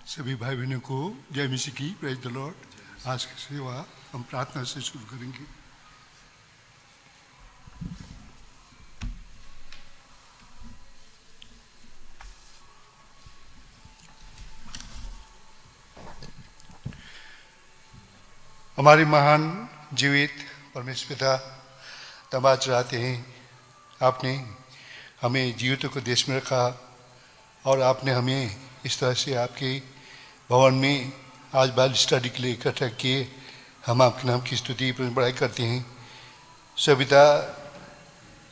सभी भाई बहनों को जय मसीह की, प्रेज द लॉर्ड। आज की सेवा हम प्रार्थना से शुरू करेंगे। हमारे महान जीवित परमेश्वर पिता, धन्यवाद चाहते हैं आपने हमें जीवितों को देश में रखा और आपने हमें इस तरह से आपके भवन में आज बाइबल स्टडी के लिए इकट्ठा किए। हम आपके नाम की स्तुति बड़ाई करते हैं। सविता,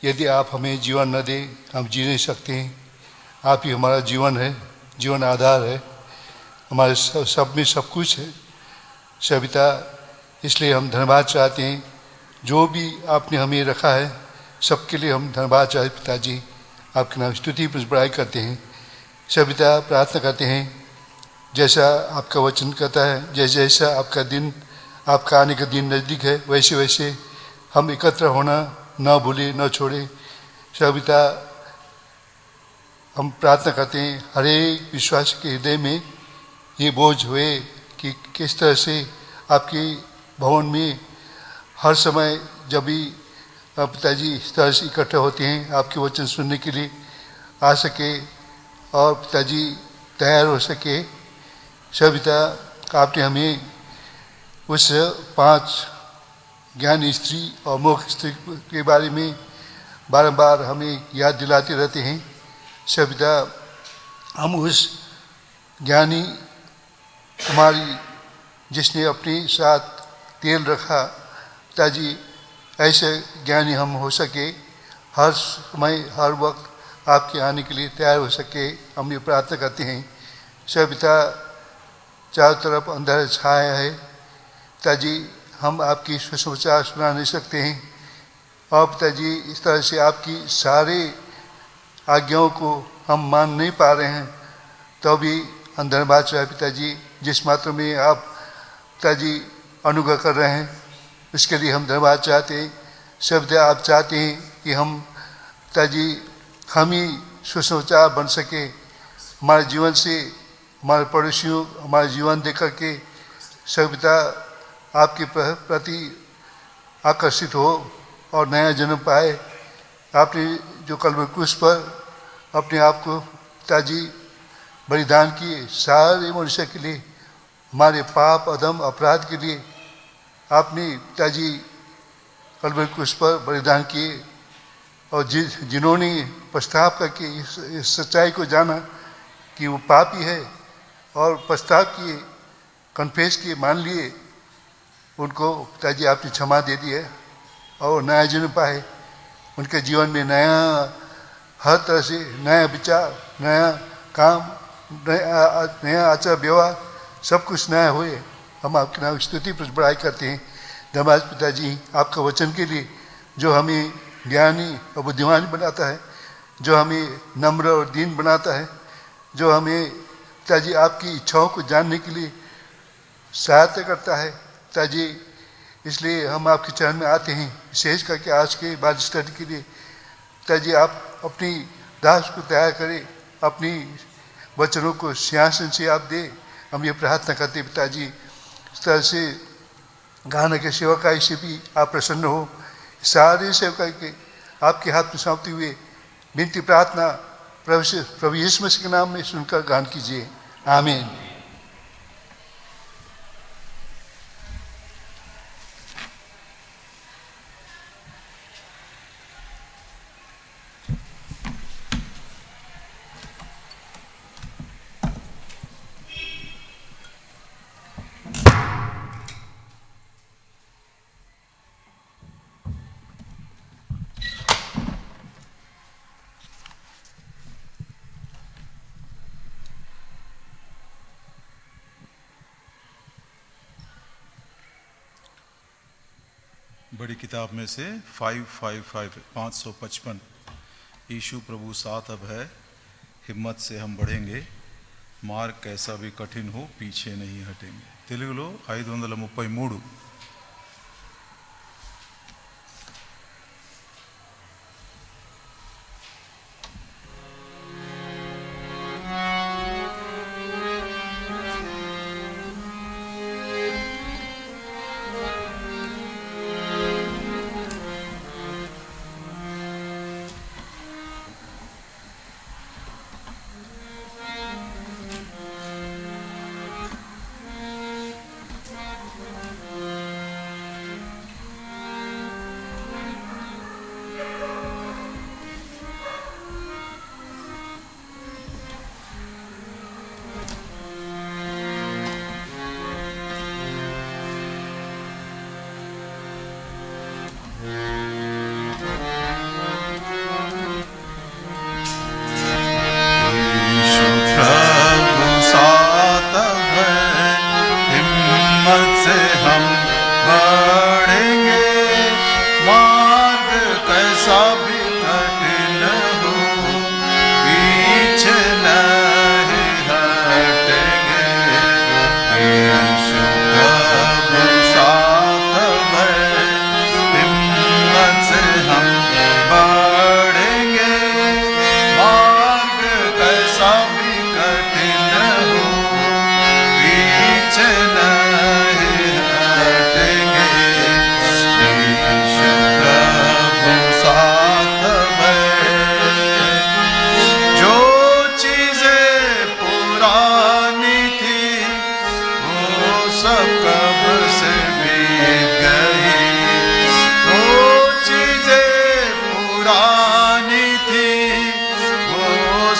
यदि आप हमें जीवन न दें हम जी नहीं सकते हैं। आप ही हमारा जीवन है, जीवन आधार है, हमारे सब में सब कुछ है सविता। इसलिए हम धन्यवाद चाहते हैं जो भी आपने हमें रखा है सबके लिए हम धन्यवाद चाहते पिताजी, आपके नाम स्तुति बड़ाई करते हैं। सविता, प्रार्थना करते हैं जैसा आपका वचन कहता है, जैसे जैसा आपका दिन, आपका आने का दिन नज़दीक है, वैसे वैसे हम एकत्र होना न भूले न छोड़े। सविता, हम प्रार्थना करते हैं हर एक विश्वास के हृदय में ये बोझ हुए कि किस तरह से आपके भवन में हर समय जब भी पिताजी इस तरह से इकट्ठे होते हैं आपके वचन सुनने के लिए आ सके और पिताजी तैयार हो सके। सविता, आपने हमें उस 5 ज्ञानी स्त्री और मूर्ख स्त्री के बारे में बारंबार हमें याद दिलाते रहते हैं। सविता, हम उस ज्ञानी कुमारी जिसने अपने साथ तेल रखा, पिताजी ऐसे ज्ञानी हम हो सके, हर समय हर वक्त आपके आने के लिए तैयार हो सके, हम ये प्रार्थना करते हैं। सविता, चारों तरफ अंधेरा छाया है पिताजी, हम आपकी सुसमाचार सुना नहीं सकते हैं और पिताजी इस तरह से आपकी सारे आज्ञाओं को हम मान नहीं पा रहे हैं, तो भी हम धन्यवाद चाहे पिताजी जिस मात्रा में आप पिताजी अनुग्रह कर रहे हैं उसके लिए हम धन्यवाद चाहते हैं। शब्द आप चाहते हैं कि हम पिताजी हम ही सुसमाचार बन सके, हमारे जीवन से हमारे पड़ोसियों हमारे जीवन देख करके सविता आपके प्रति आकर्षित हो और नया जन्म पाए। आपने जो कल्वरी क्रूस पर अपने आप को पिताजी बलिदान किए सारे मनुष्य के लिए, हमारे पाप अधम अपराध के लिए आपने पिताजी कल्वरी क्रूस पर बलिदान किए और जिन्होंने पछताव करके इस सच्चाई को जाना कि वो पापी है और पछताव किए, कन्फेस किए, मान लिए, उनको पिताजी आपने क्षमा दे दी है और नया जन्म पाए। उनके जीवन में नया हर तरह से नया विचार, नया काम, नया आचार व्यवहार सब कुछ नया हुए। हम आपके नाम स्तुति पर बड़ाई करते हैं। धन्यवाद पिताजी आपका वचन के लिए जो हमें ज्ञानी और बुद्धिमान बनाता है, जो हमें नम्र और दीन बनाता है, जो हमें पिताजी आपकी इच्छाओं को जानने के लिए सहायता करता है पिताजी। इसलिए हम आपके चरण में आते हैं, विशेष करके आज के बाइबल स्टडी के लिए पिताजी आप अपनी दास को तैयार करें, अपनी वचनों को सिंहासन से आप दे। हम ये प्रार्थना करते हैं पिताजी इस तरह से गाना के सेवकाई से भी आप प्रसन्न हो। सारे सेवकाई के आपके हाथ में सौंपते हुए विनती प्रार्थना प्रभु यीशु मसीह के नाम में सुनकर गान कीजिए, आमीन। बड़ी किताब में से 555 यीशु प्रभु साथ अब है, हिम्मत से हम बढ़ेंगे, मार्ग कैसा भी कठिन हो पीछे नहीं हटेंगे। తెలుగులో 533।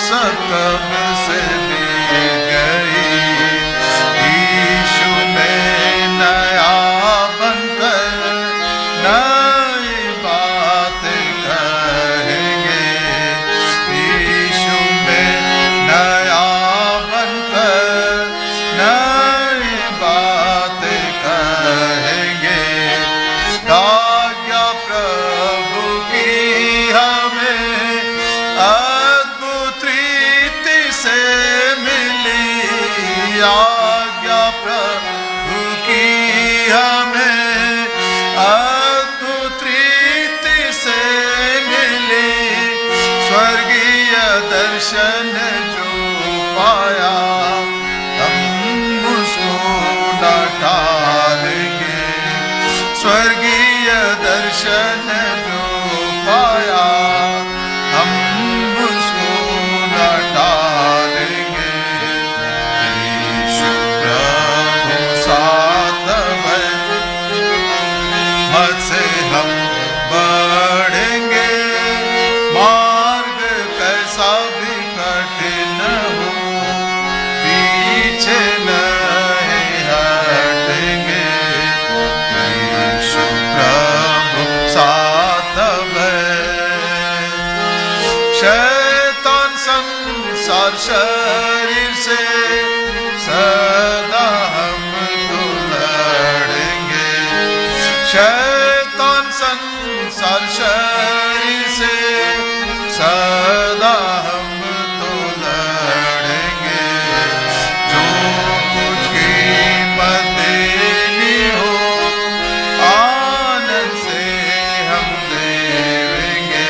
सब कब से बीत गई। यीशु में नया बनकर नई बात कहेंगे। यीशु में नया बनकर नई बात कहेंगे। आज्ञा प्रभु की हमें अद्भुत रीति से मिली। आज्ञा प्रभु की हमें अद्भुत रीति से मिली। स्वर्गीय दर्शन जो पाया हम उसको न टालेंगे। स्वर्गीय दर्शन जो पाया हम उसको न टालेंगे। यीशु प्रभु साथ है, मत से हम बढ़ेंगे। मार्ग कैसा भी कठिन हो, पीछे नहीं हटेंगे। यीशु प्रभु साथ है। शैतान संसार शरीर से सदा हमको लड़ेंगे। शैतान संसार शरीर से सदा हमको लड़ेंगे। जो कुछ कीमत देनी हो आनंद से हम देंगे।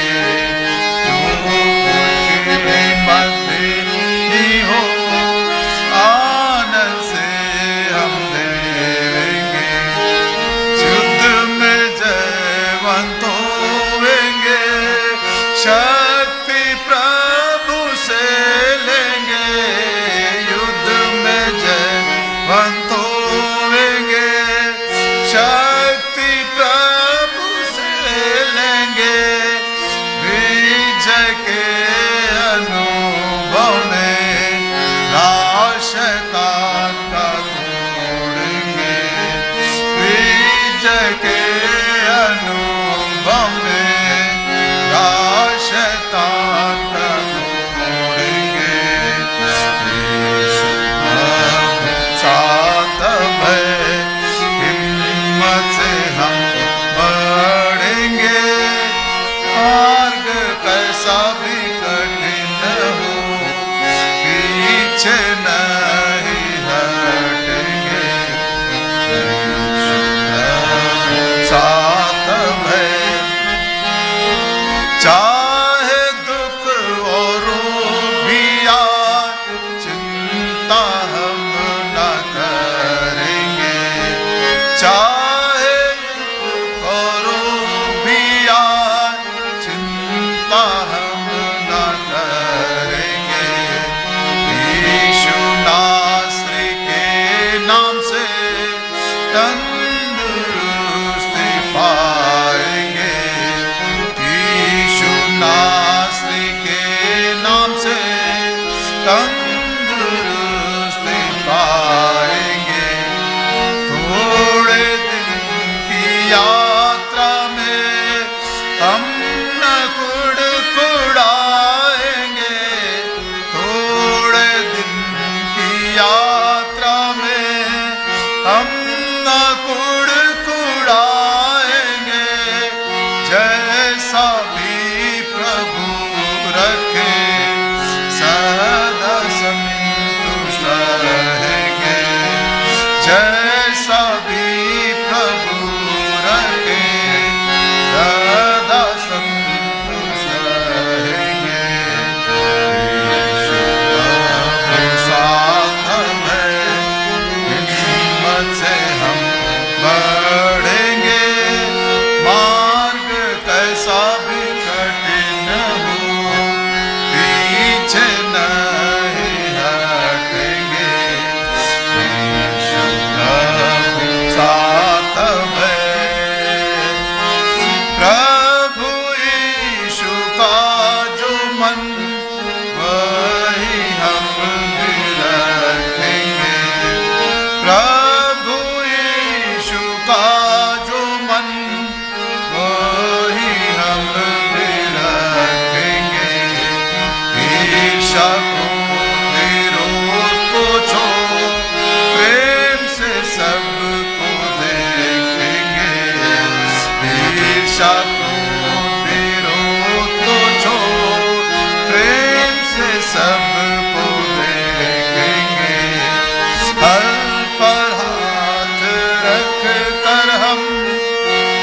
जो कुछ कीमत देनी हो आनंद से हम देंगे। युद्ध में जयवंत होंगे, शक्ति प्रभु से लेंगे। युद्ध में जयवंत होंगे, शक्ति प्रभु से लेंगे। विजय के अनुभव में शैतान का तोड़ेंगे। विजय के अनुभव में शैतान का तोड़ेंगे। यीशु प्रभु साथ है, हिम्मत से हम बढ़ेंगे। मार्ग कैसा भी कठिन हो, पीछे नहीं हटेंगे। यीशु प्रभु साथ है। चाहे दुख और भी आए, चिंता हम न करेंगे। चाहे दुख और भी आए, चिंता हम न करेंगे। यीशु नासरी के नाम से तंदुरुस्ती पाएंगे। यीशु नासरी के नाम से तंदुरुस्ती पाएंगे। थोड़े दिन की यात्रा में हम न कुड़कुड़ाएंगे। थोड़े दिन की यात्रा में हम न कुड़कुड़ाएंगे। जैसा भी प्रभु रखे सदा ईर्ष्या क्रोध विरोध को छोड़ प्रेम से सबको देखेंगे। ईर्ष्या क्रोध विरोध को छोड़ प्रेम से सबको देखेंगे। हल पर हाथ रख कर हम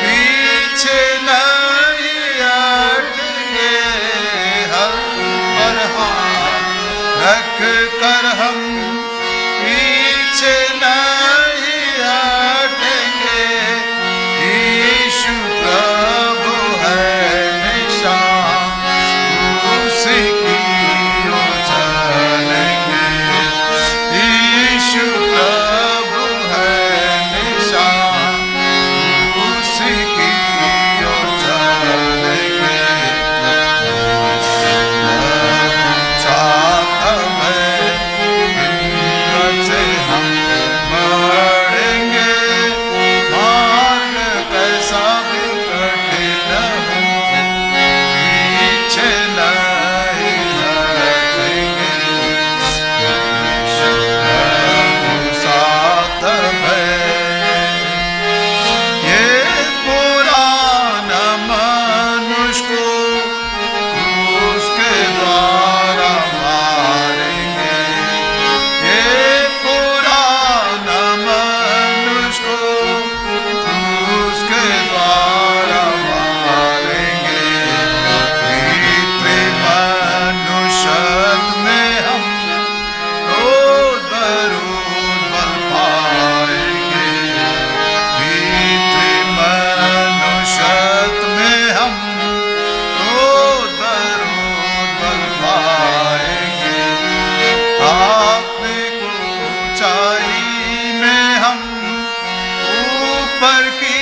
पीछे नहीं हटेंगे। हल पर हाथ रख कर हम पीछे नहीं हटेंगे। यीशु प्रभु है निशान, उसी की ओर चलेंगे। यीशु प्रभु है निशान, उसी की ओर चलेंगे। चाहता है हिम्मत से हम बढ़ेंगे। मार्ग कैसा भी कठिन हो पीछे नहीं हटेंगे। साथ है ये पुराना मनुष्य को क्रूस के द्वारा मारेंगे। ये पुराना मनुष्य को क्रूस के द्वारा मारेंगे। पितृ मनुष्यत्व में हम रोज बरोज बल पाएंगे। पितृ मनुष्यत्व में हम रोज बरोज बल पाएंगे। आत्मिक ऊंचाई में हम ऊपर की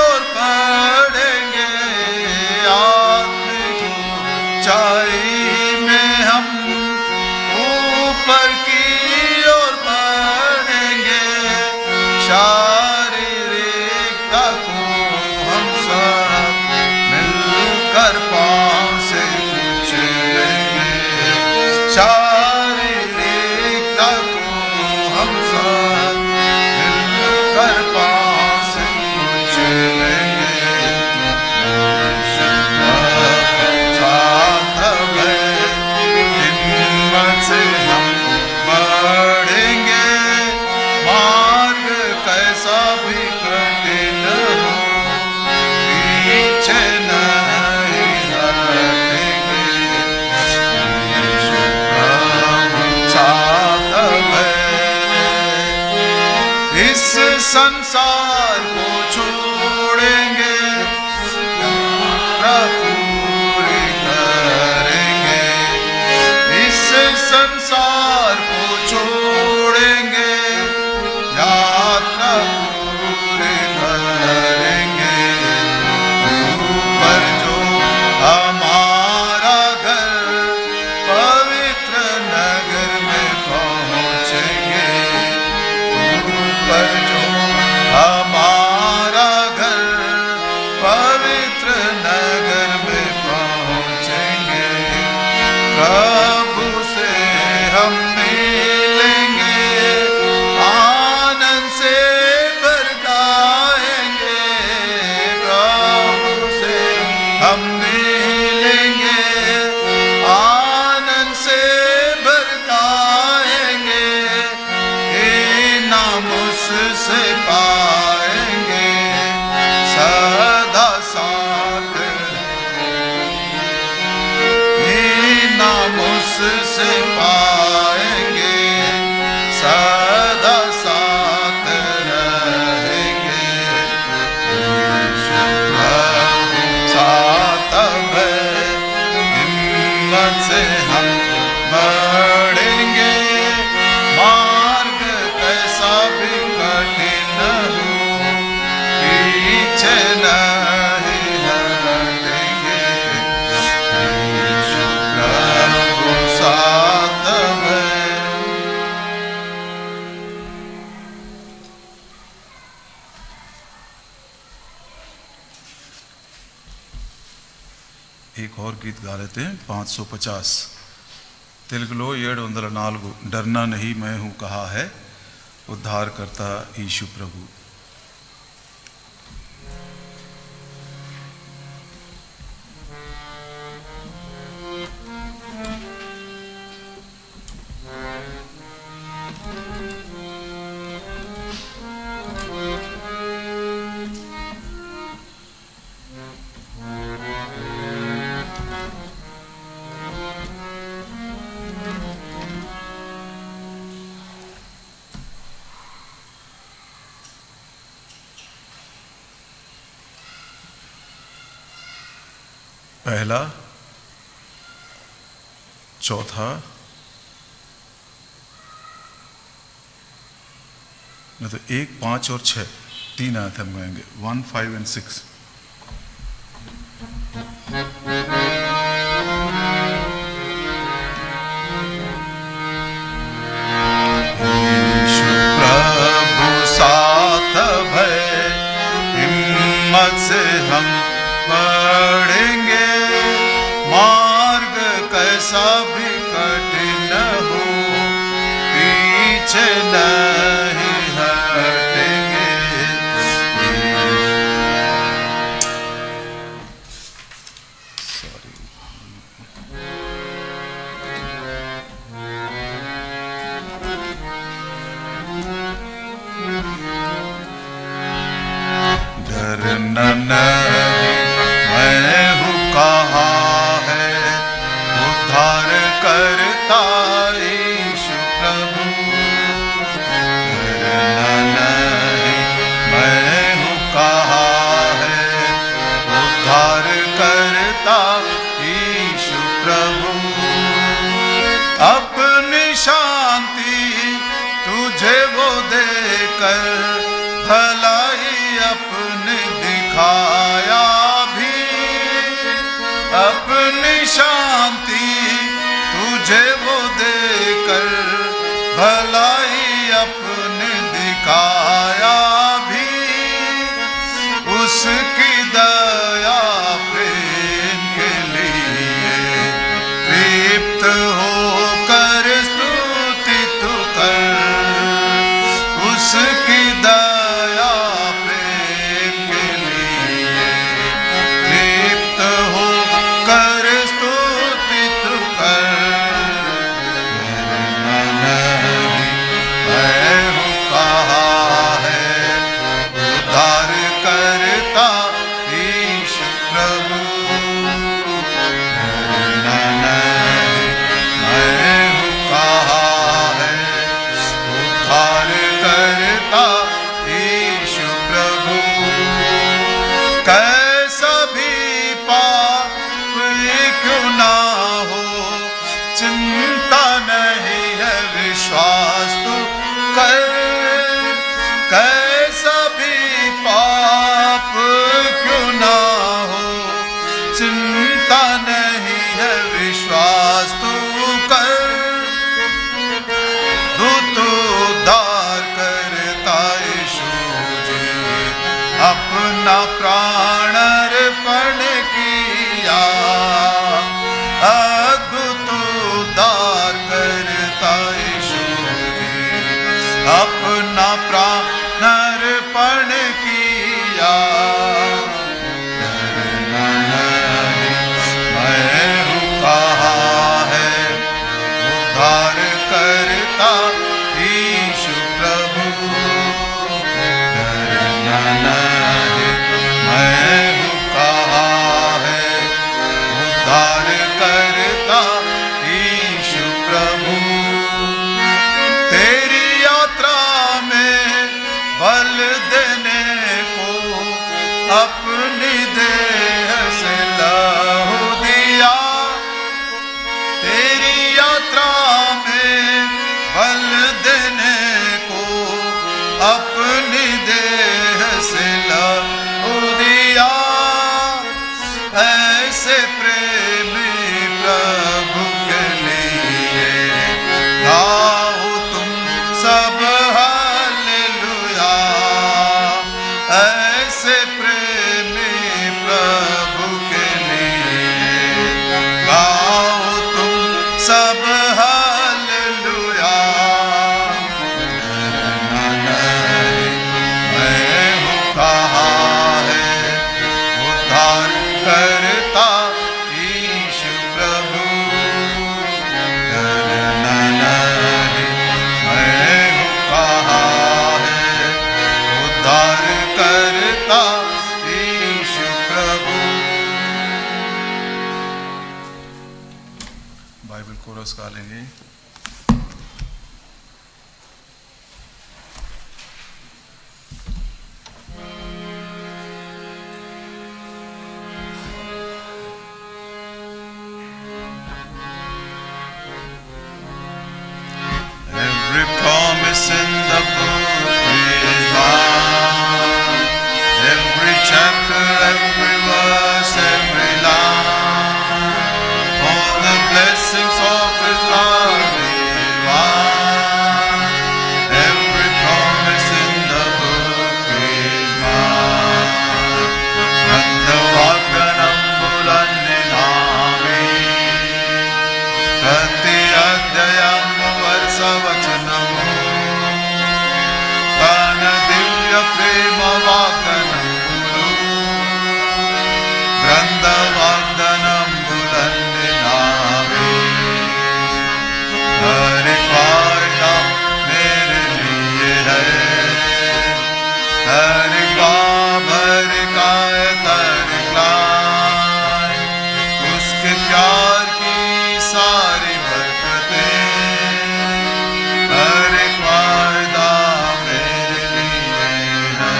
ओर बढ़ेंगे। आत्मिक ऊंचाई में हम ऊपर की ओर बढ़ेंगे। शारीरिकता को हम सब मिलकर पांव से पूछ लेंगे। शारीरिकता को हम सब मिलकर पांव से पूछ लेंगे। साधव है हिम्मत से हम बढ़ेंगे। मार्ग कैसा भी कठिन हो पीछे नहीं हटेंगे। साधव है इस संसार को छोड़ेंगे। यात्रा पूरी करेंगे। इस संसार को छोड़ेंगे। यात्रा पूरी करेंगे। ऊपर जो हमारा घर पवित्र नगर में पहुंचेंगे। ऊपर जो हमारा घर पवित्र नगर में पहुंचेंगे। प्रभु से हम मिलेंगे। आनंद से भर जाएंगे। प्रभु से हम मिलेंगे। आनंद से भर जाएंगे। इनाम उससे पाएंगे। सदा साथ इनाम उससे पाएंगे। सदा साथ रहेंगे। साथ है हिम्मत से हम बढ़ेंगे। मार्ग कैसा भी कठिन हो पीछे नहीं हटेंगे। प्रभु साथ है। एक और गीत गा लेते हैं 550। తెలుగులో 704 डरना नहीं मैं हूँ कहा है उद्धारकर्ता यीशु प्रभु। पहला, चौथा, नहीं तो 1, 5 और 6 3 आयत हम गाएंगे 1, 5 और 6। यीशु प्रभु साथ है, हिम्मत से हम बढ़ेंगे, मार्ग कैसा भी कठिन हो पीछे नहीं हटेंगे। डरना नहीं मैं हूँ कहा है उद्धार करता यीशु प्रभु। डरना नहीं मैं हूँ कहा है उद्धार करता यीशु प्रभु। अपनी शांति तुझे वो देकर भलाई अपने दिखाया भी, अपनी शांति तुझे वो देकर भलाई अपने दिखाया भी। उसकी दया प्रेम के लिए तृप्त होकर स्तुति तू कर। उसकी दया प्रेम के लिए तृप्त होकर स्तुति तू कर। नहीं मैं हूँ कहा है उद्धार करता यीशु प्रभु। नहीं मैं हूँ कहा है उद्धार करता यीशु प्रभु। कैसा भी पाप क्यों ना हो चिंता नहीं है विश्वास तू कर। कैसा भी पाप क्यों ना हो चिंता नहीं है विश्वास तू कर। तू उद्धार करता यीशु जी अपना प्राण अर्पण किया। अद्भुत उद्धार करता यीशु जी अपना प्राण अर्पण किया। डरना नहीं मैं हूँ कहा है उद्धार करता यीशु प्रभु। डरना नहीं मैं हूँ कहा है उद्धार करता यीशु प्रभु। तेरी यात्रा में बल देने को अपनी देह से लहू दिया। तेरी यात्रा में बल देने को अपनी देह से लहू दिया। ऐसे प्रेमी प्रभु के लिए गाओ तुम सब हालेलुया। ऐसे प्रेमी प्रभु के लिए गाओ तुम सब बाइबल कोरस गा लेंगे। Every promise in the book is mine. Every chapter, every verse, every line. All the blessings of His love divine. Every promise in the book is mine. Nandavagdanam bulanninami. Prati adhyayam varsavatanamu. Tana divya prema vagdanamulu. Grandavagdanam bulanninami. हर एक वायदा मेरे लिए है, हर एक बाब, हर एक आयत, हर एक लाइन, उसके प्यार की सारी बरकतें, हर एक वायदा मेरे लिए है।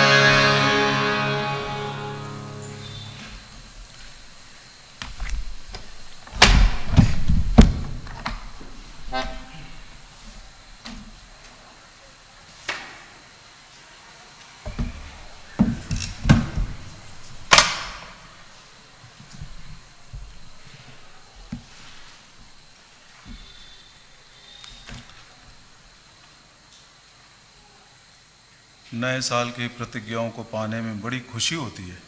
नए साल की प्रतिज्ञाओं को पाने में बड़ी खुशी होती है।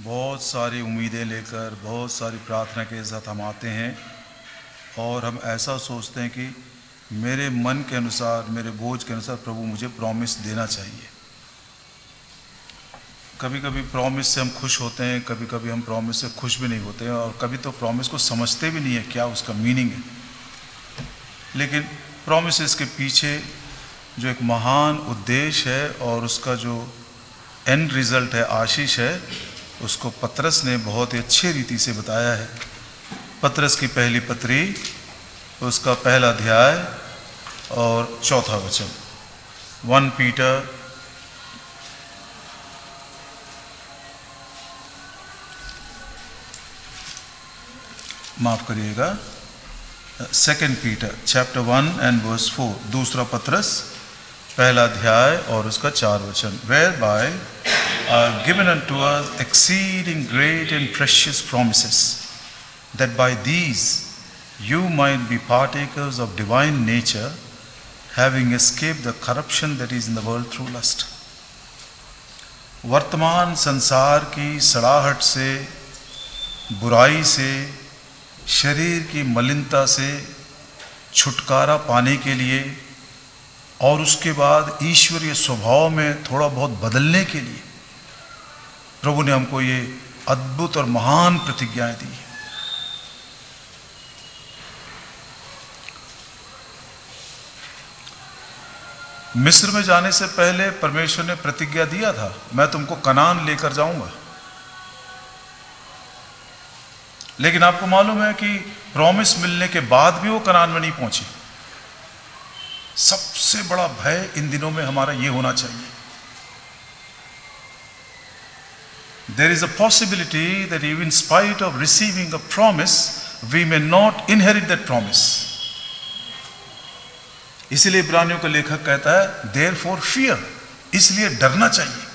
बहुत सारी उम्मीदें लेकर, बहुत सारी प्रार्थना के साथ हम आते हैं और हम ऐसा सोचते हैं कि मेरे मन के अनुसार, मेरे बोझ के अनुसार प्रभु मुझे प्रॉमिस देना चाहिए। कभी कभी प्रॉमिस से हम खुश होते हैं, कभी कभी हम प्रॉमिस से खुश भी नहीं होते हैं, और कभी तो प्रॉमिस को समझते भी नहीं है क्या उसका मीनिंग है। लेकिन प्रॉमिसेस के पीछे जो एक महान उद्देश्य है और उसका जो एंड रिजल्ट है, आशीष है, उसको पतरस ने बहुत ही अच्छी रीति से बताया है। पतरस की पहली पत्री, उसका पहला अध्याय और चौथा वचन। 1 पीटर माफ करिएगा, 2 पीटर चैप्टर 1 एंड वर्स 4, दूसरा पतरस पहला अध्याय और उसका 4 वचन। Whereby are given unto us exceeding great and precious promises, that by these you might be partakers of divine nature, having escaped the corruption that is in the world through lust. वर्तमान संसार की सड़ाहट से, बुराई से, शरीर की मलिनता से छुटकारा पाने के लिए और उसके बाद ईश्वरीय स्वभाव में थोड़ा बहुत बदलने के लिए प्रभु ने हमको ये अद्भुत और महान प्रतिज्ञाएं दी है। मिस्र में जाने से पहले परमेश्वर ने प्रतिज्ञा दिया था, मैं तुमको कनान लेकर जाऊंगा। लेकिन आपको मालूम है कि प्रॉमिस मिलने के बाद भी वो कनान में नहीं पहुंची। सबसे बड़ा भय इन दिनों में हमारा ये होना चाहिए, there is a possibility that even in spite of receiving a promise, we may not inherit that promise. इसलिए इब्रानियों का लेखक कहता है therefore fear, इसलिए डरना चाहिए।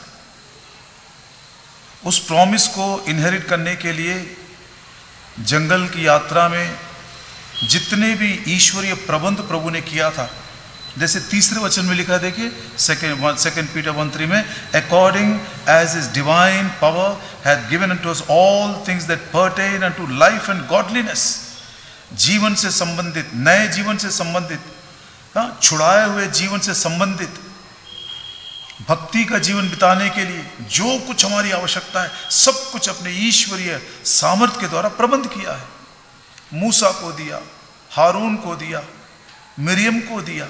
उस प्रॉमिस को इनहेरिट करने के लिए जंगल की यात्रा में जितने भी ईश्वरीय प्रबंध प्रभु ने किया था, जैसे तीसरे वचन में लिखा है, देखिए 2 पीटर 1:3 में, according as his divine power hath given unto us all things that pertain unto life and godliness, जीवन से संबंधित, नए जीवन से संबंधित, छुड़ाए हुए जीवन से संबंधित, भक्ति का जीवन बिताने के लिए जो कुछ हमारी आवश्यकता है, सब कुछ अपने ईश्वरीय सामर्थ्य के द्वारा प्रबंध किया है। मूसा को दिया, हारून को दिया, मिरियम को दिया,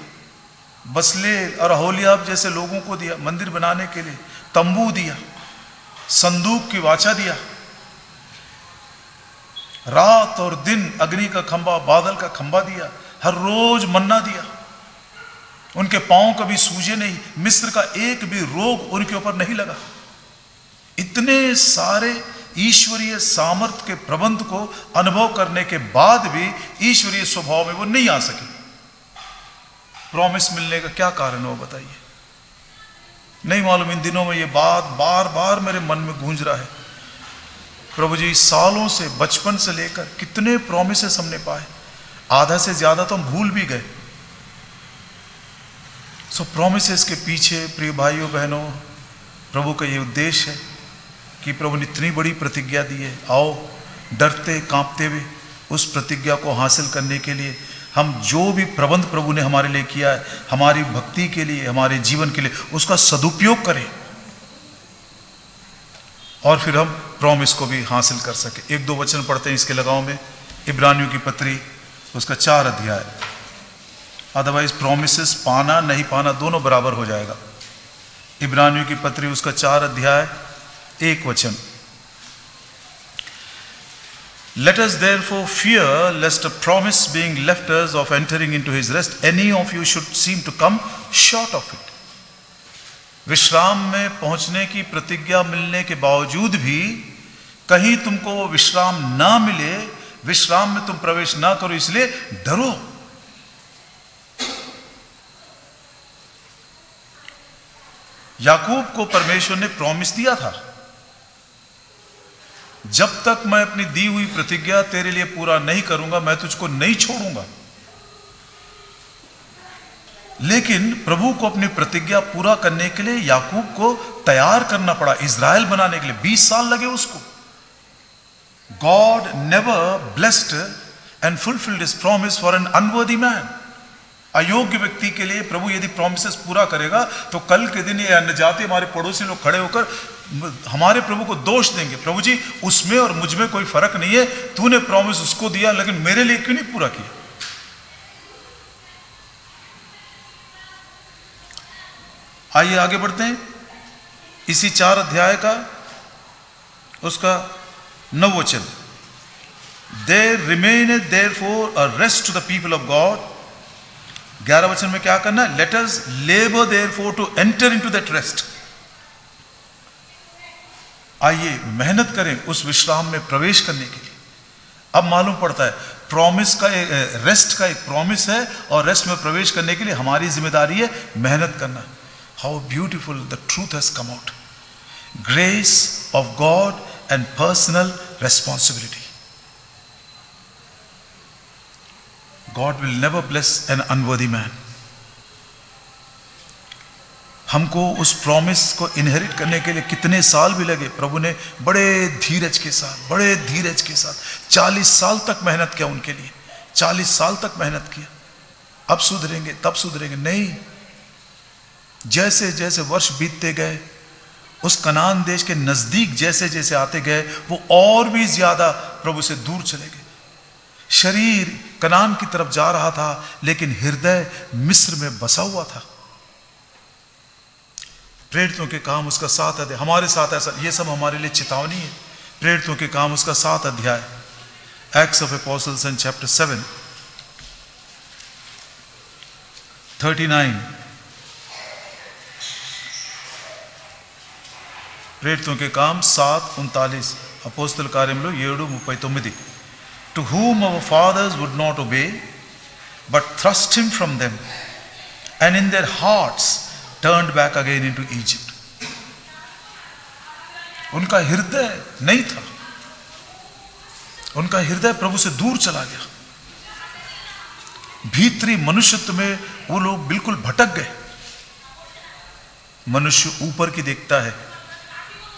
बसलेल और अहोलियाब जैसे लोगों को दिया, मंदिर बनाने के लिए तंबू दिया, संदूक की वाचा दिया, रात और दिन अग्नि का खंभा, बादल का खंभा दिया, हर रोज मन्ना दिया। उनके पांव कभी सूजे नहीं, मिस्र का एक भी रोग उनके ऊपर नहीं लगा। इतने सारे ईश्वरीय सामर्थ्य के प्रबंध को अनुभव करने के बाद भी ईश्वरीय स्वभाव में वो नहीं आ सके। प्रॉमिस मिलने का क्या कारण है वो बताइए? नहीं मालूम। इन दिनों में ये बात बार बार मेरे मन में गूंज रहा है। प्रभु जी, सालों से, बचपन से लेकर कितने प्रॉमिसेस हमने पाए, आधा से ज्यादा तो हम भूल भी गए। सो प्रॉमिसेस के पीछे प्रिय भाइयों बहनों, प्रभु का ये उद्देश्य है कि प्रभु ने इतनी बड़ी प्रतिज्ञा दी है। आओ डरते कांपते हुए उस प्रतिज्ञा को हासिल करने के लिए हम जो भी प्रबंध प्रभु ने हमारे लिए किया है, हमारी भक्ति के लिए, हमारे जीवन के लिए, उसका सदुपयोग करें और फिर हम प्रॉमिस को भी हासिल कर सके। एक दो वचन पढ़ते हैं इसके लगाव में। इब्रानियों की पत्री उसका 4 अध्याय। अदरवाइज प्रॉमिसेस पाना नहीं पाना दोनों बराबर हो जाएगा। इब्रानियों की पत्री उसका 4 अध्याय 1 वचन। Let us therefore fear lest a promise being left us of entering into his rest, any of you should seem to come short of it. विश्राम में पहुंचने की प्रतिज्ञा मिलने के बावजूद भी कहीं तुमको वो विश्राम ना मिले, विश्राम में तुम प्रवेश ना करो, इसलिए डरो। याकूब को परमेश्वर ने प्रॉमिस दिया था, जब तक मैं अपनी दी हुई प्रतिज्ञा तेरे लिए पूरा नहीं करूंगा मैं तुझको नहीं छोड़ूंगा। लेकिन प्रभु को अपनी प्रतिज्ञा पूरा करने के लिए याकूब को तैयार करना पड़ा, इज़राइल बनाने के लिए 20 साल लगे उसको। God never blessed and fulfilled his promise for an unworthy man. अयोग्य व्यक्ति के लिए प्रभु यदि प्रॉमिसेस पूरा करेगा तो कल के दिन ये अन्यजाति हमारे पड़ोसी लोग खड़े होकर हमारे प्रभु को दोष देंगे, प्रभु जी उसमें और मुझ में कोई फर्क नहीं है, तूने प्रॉमिस उसको दिया लेकिन मेरे लिए क्यों नहीं पूरा किया। आइए आगे बढ़ते हैं। इसी 4 अध्याय का उसका 9 वचन। There remaineth therefore a rest to the people of God। 11 वचन में क्या करना है? Let us labor therefore to enter into that rest। आइए मेहनत करें उस विश्राम में प्रवेश करने के लिए। अब मालूम पड़ता है प्रॉमिस का, रेस्ट का एक प्रॉमिस है और रेस्ट में प्रवेश करने के लिए हमारी जिम्मेदारी है मेहनत करना। How beautiful the truth has come out. Grace of God and personal responsibility. God will never bless an unworthy man। हमको उस प्रॉमिस को इनहेरिट करने के लिए कितने साल भी लगे, प्रभु ने बड़े धीरज के साथ 40 साल तक मेहनत किया उनके लिए। 40 साल तक मेहनत किया। अब सुधरेंगे तब सुधरेंगे, नहीं। जैसे जैसे वर्ष बीतते गए, उस कनान देश के नजदीक जैसे जैसे आते गए, वो और भी ज्यादा प्रभु से दूर चले गए। शरीर कनान की तरफ जा रहा था लेकिन हृदय मिस्र में बसा हुआ था। प्रेरितों के काम उसका 7 अध्याय, हमारे साथ ऐसा, ये सब हमारे लिए चेतावनी है। प्रेरितों के काम उसका 7 अध्याय, acts of apostles and chapter 7 39। प्रेरितों के काम 7:39, అపోస్తల కార్యములు 7:39। To whom our fathers would not obey, but thrust him from them, and in their hearts turned back again into Egypt। उनका हृदय नहीं था, उनका हृदय प्रभु से दूर चला गया। भीतरी मनुष्यत्व में वो लोग बिल्कुल भटक गए। मनुष्य ऊपर की देखता है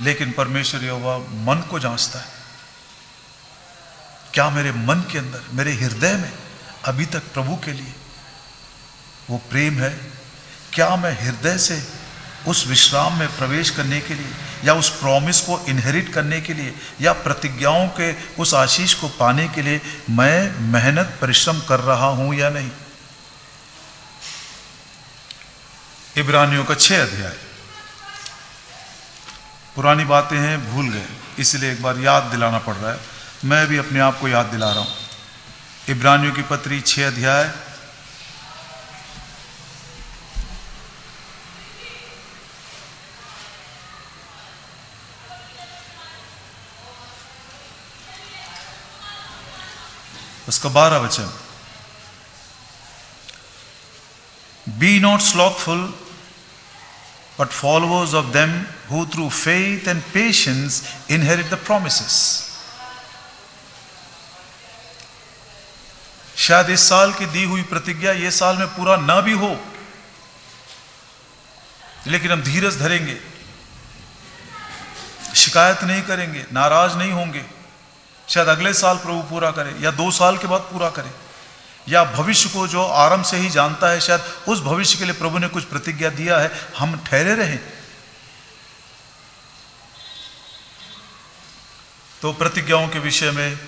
लेकिन परमेश्वर यहोवा मन को जांचता है। क्या मेरे मन के अंदर, मेरे हृदय में अभी तक प्रभु के लिए वो प्रेम है? क्या मैं हृदय से उस विश्राम में प्रवेश करने के लिए या उस प्रॉमिस को इनहेरिट करने के लिए या प्रतिज्ञाओं के उस आशीष को पाने के लिए मैं मेहनत परिश्रम कर रहा हूं या नहीं? इब्रानियों का 6 अध्याय। पुरानी बातें हैं, भूल गए, इसलिए एक बार याद दिलाना पड़ रहा है। मैं भी अपने आप को याद दिला रहा हूं। इब्रानियों की पत्री 6 अध्याय उसका 12 वचन, be not slothful but followers of them who through faith and patience inherit the promises. शायद इस साल की दी हुई प्रतिज्ञा ये साल में पूरा ना भी हो, लेकिन हम धीरज धरेंगे, शिकायत नहीं करेंगे, नाराज नहीं होंगे। शायद अगले साल प्रभु पूरा करे या 2 साल के बाद पूरा करे, या भविष्य को जो आरंभ से ही जानता है, शायद उस भविष्य के लिए प्रभु ने कुछ प्रतिज्ञा दिया है, हम ठहरे रहें। तो प्रतिज्ञाओं के विषय में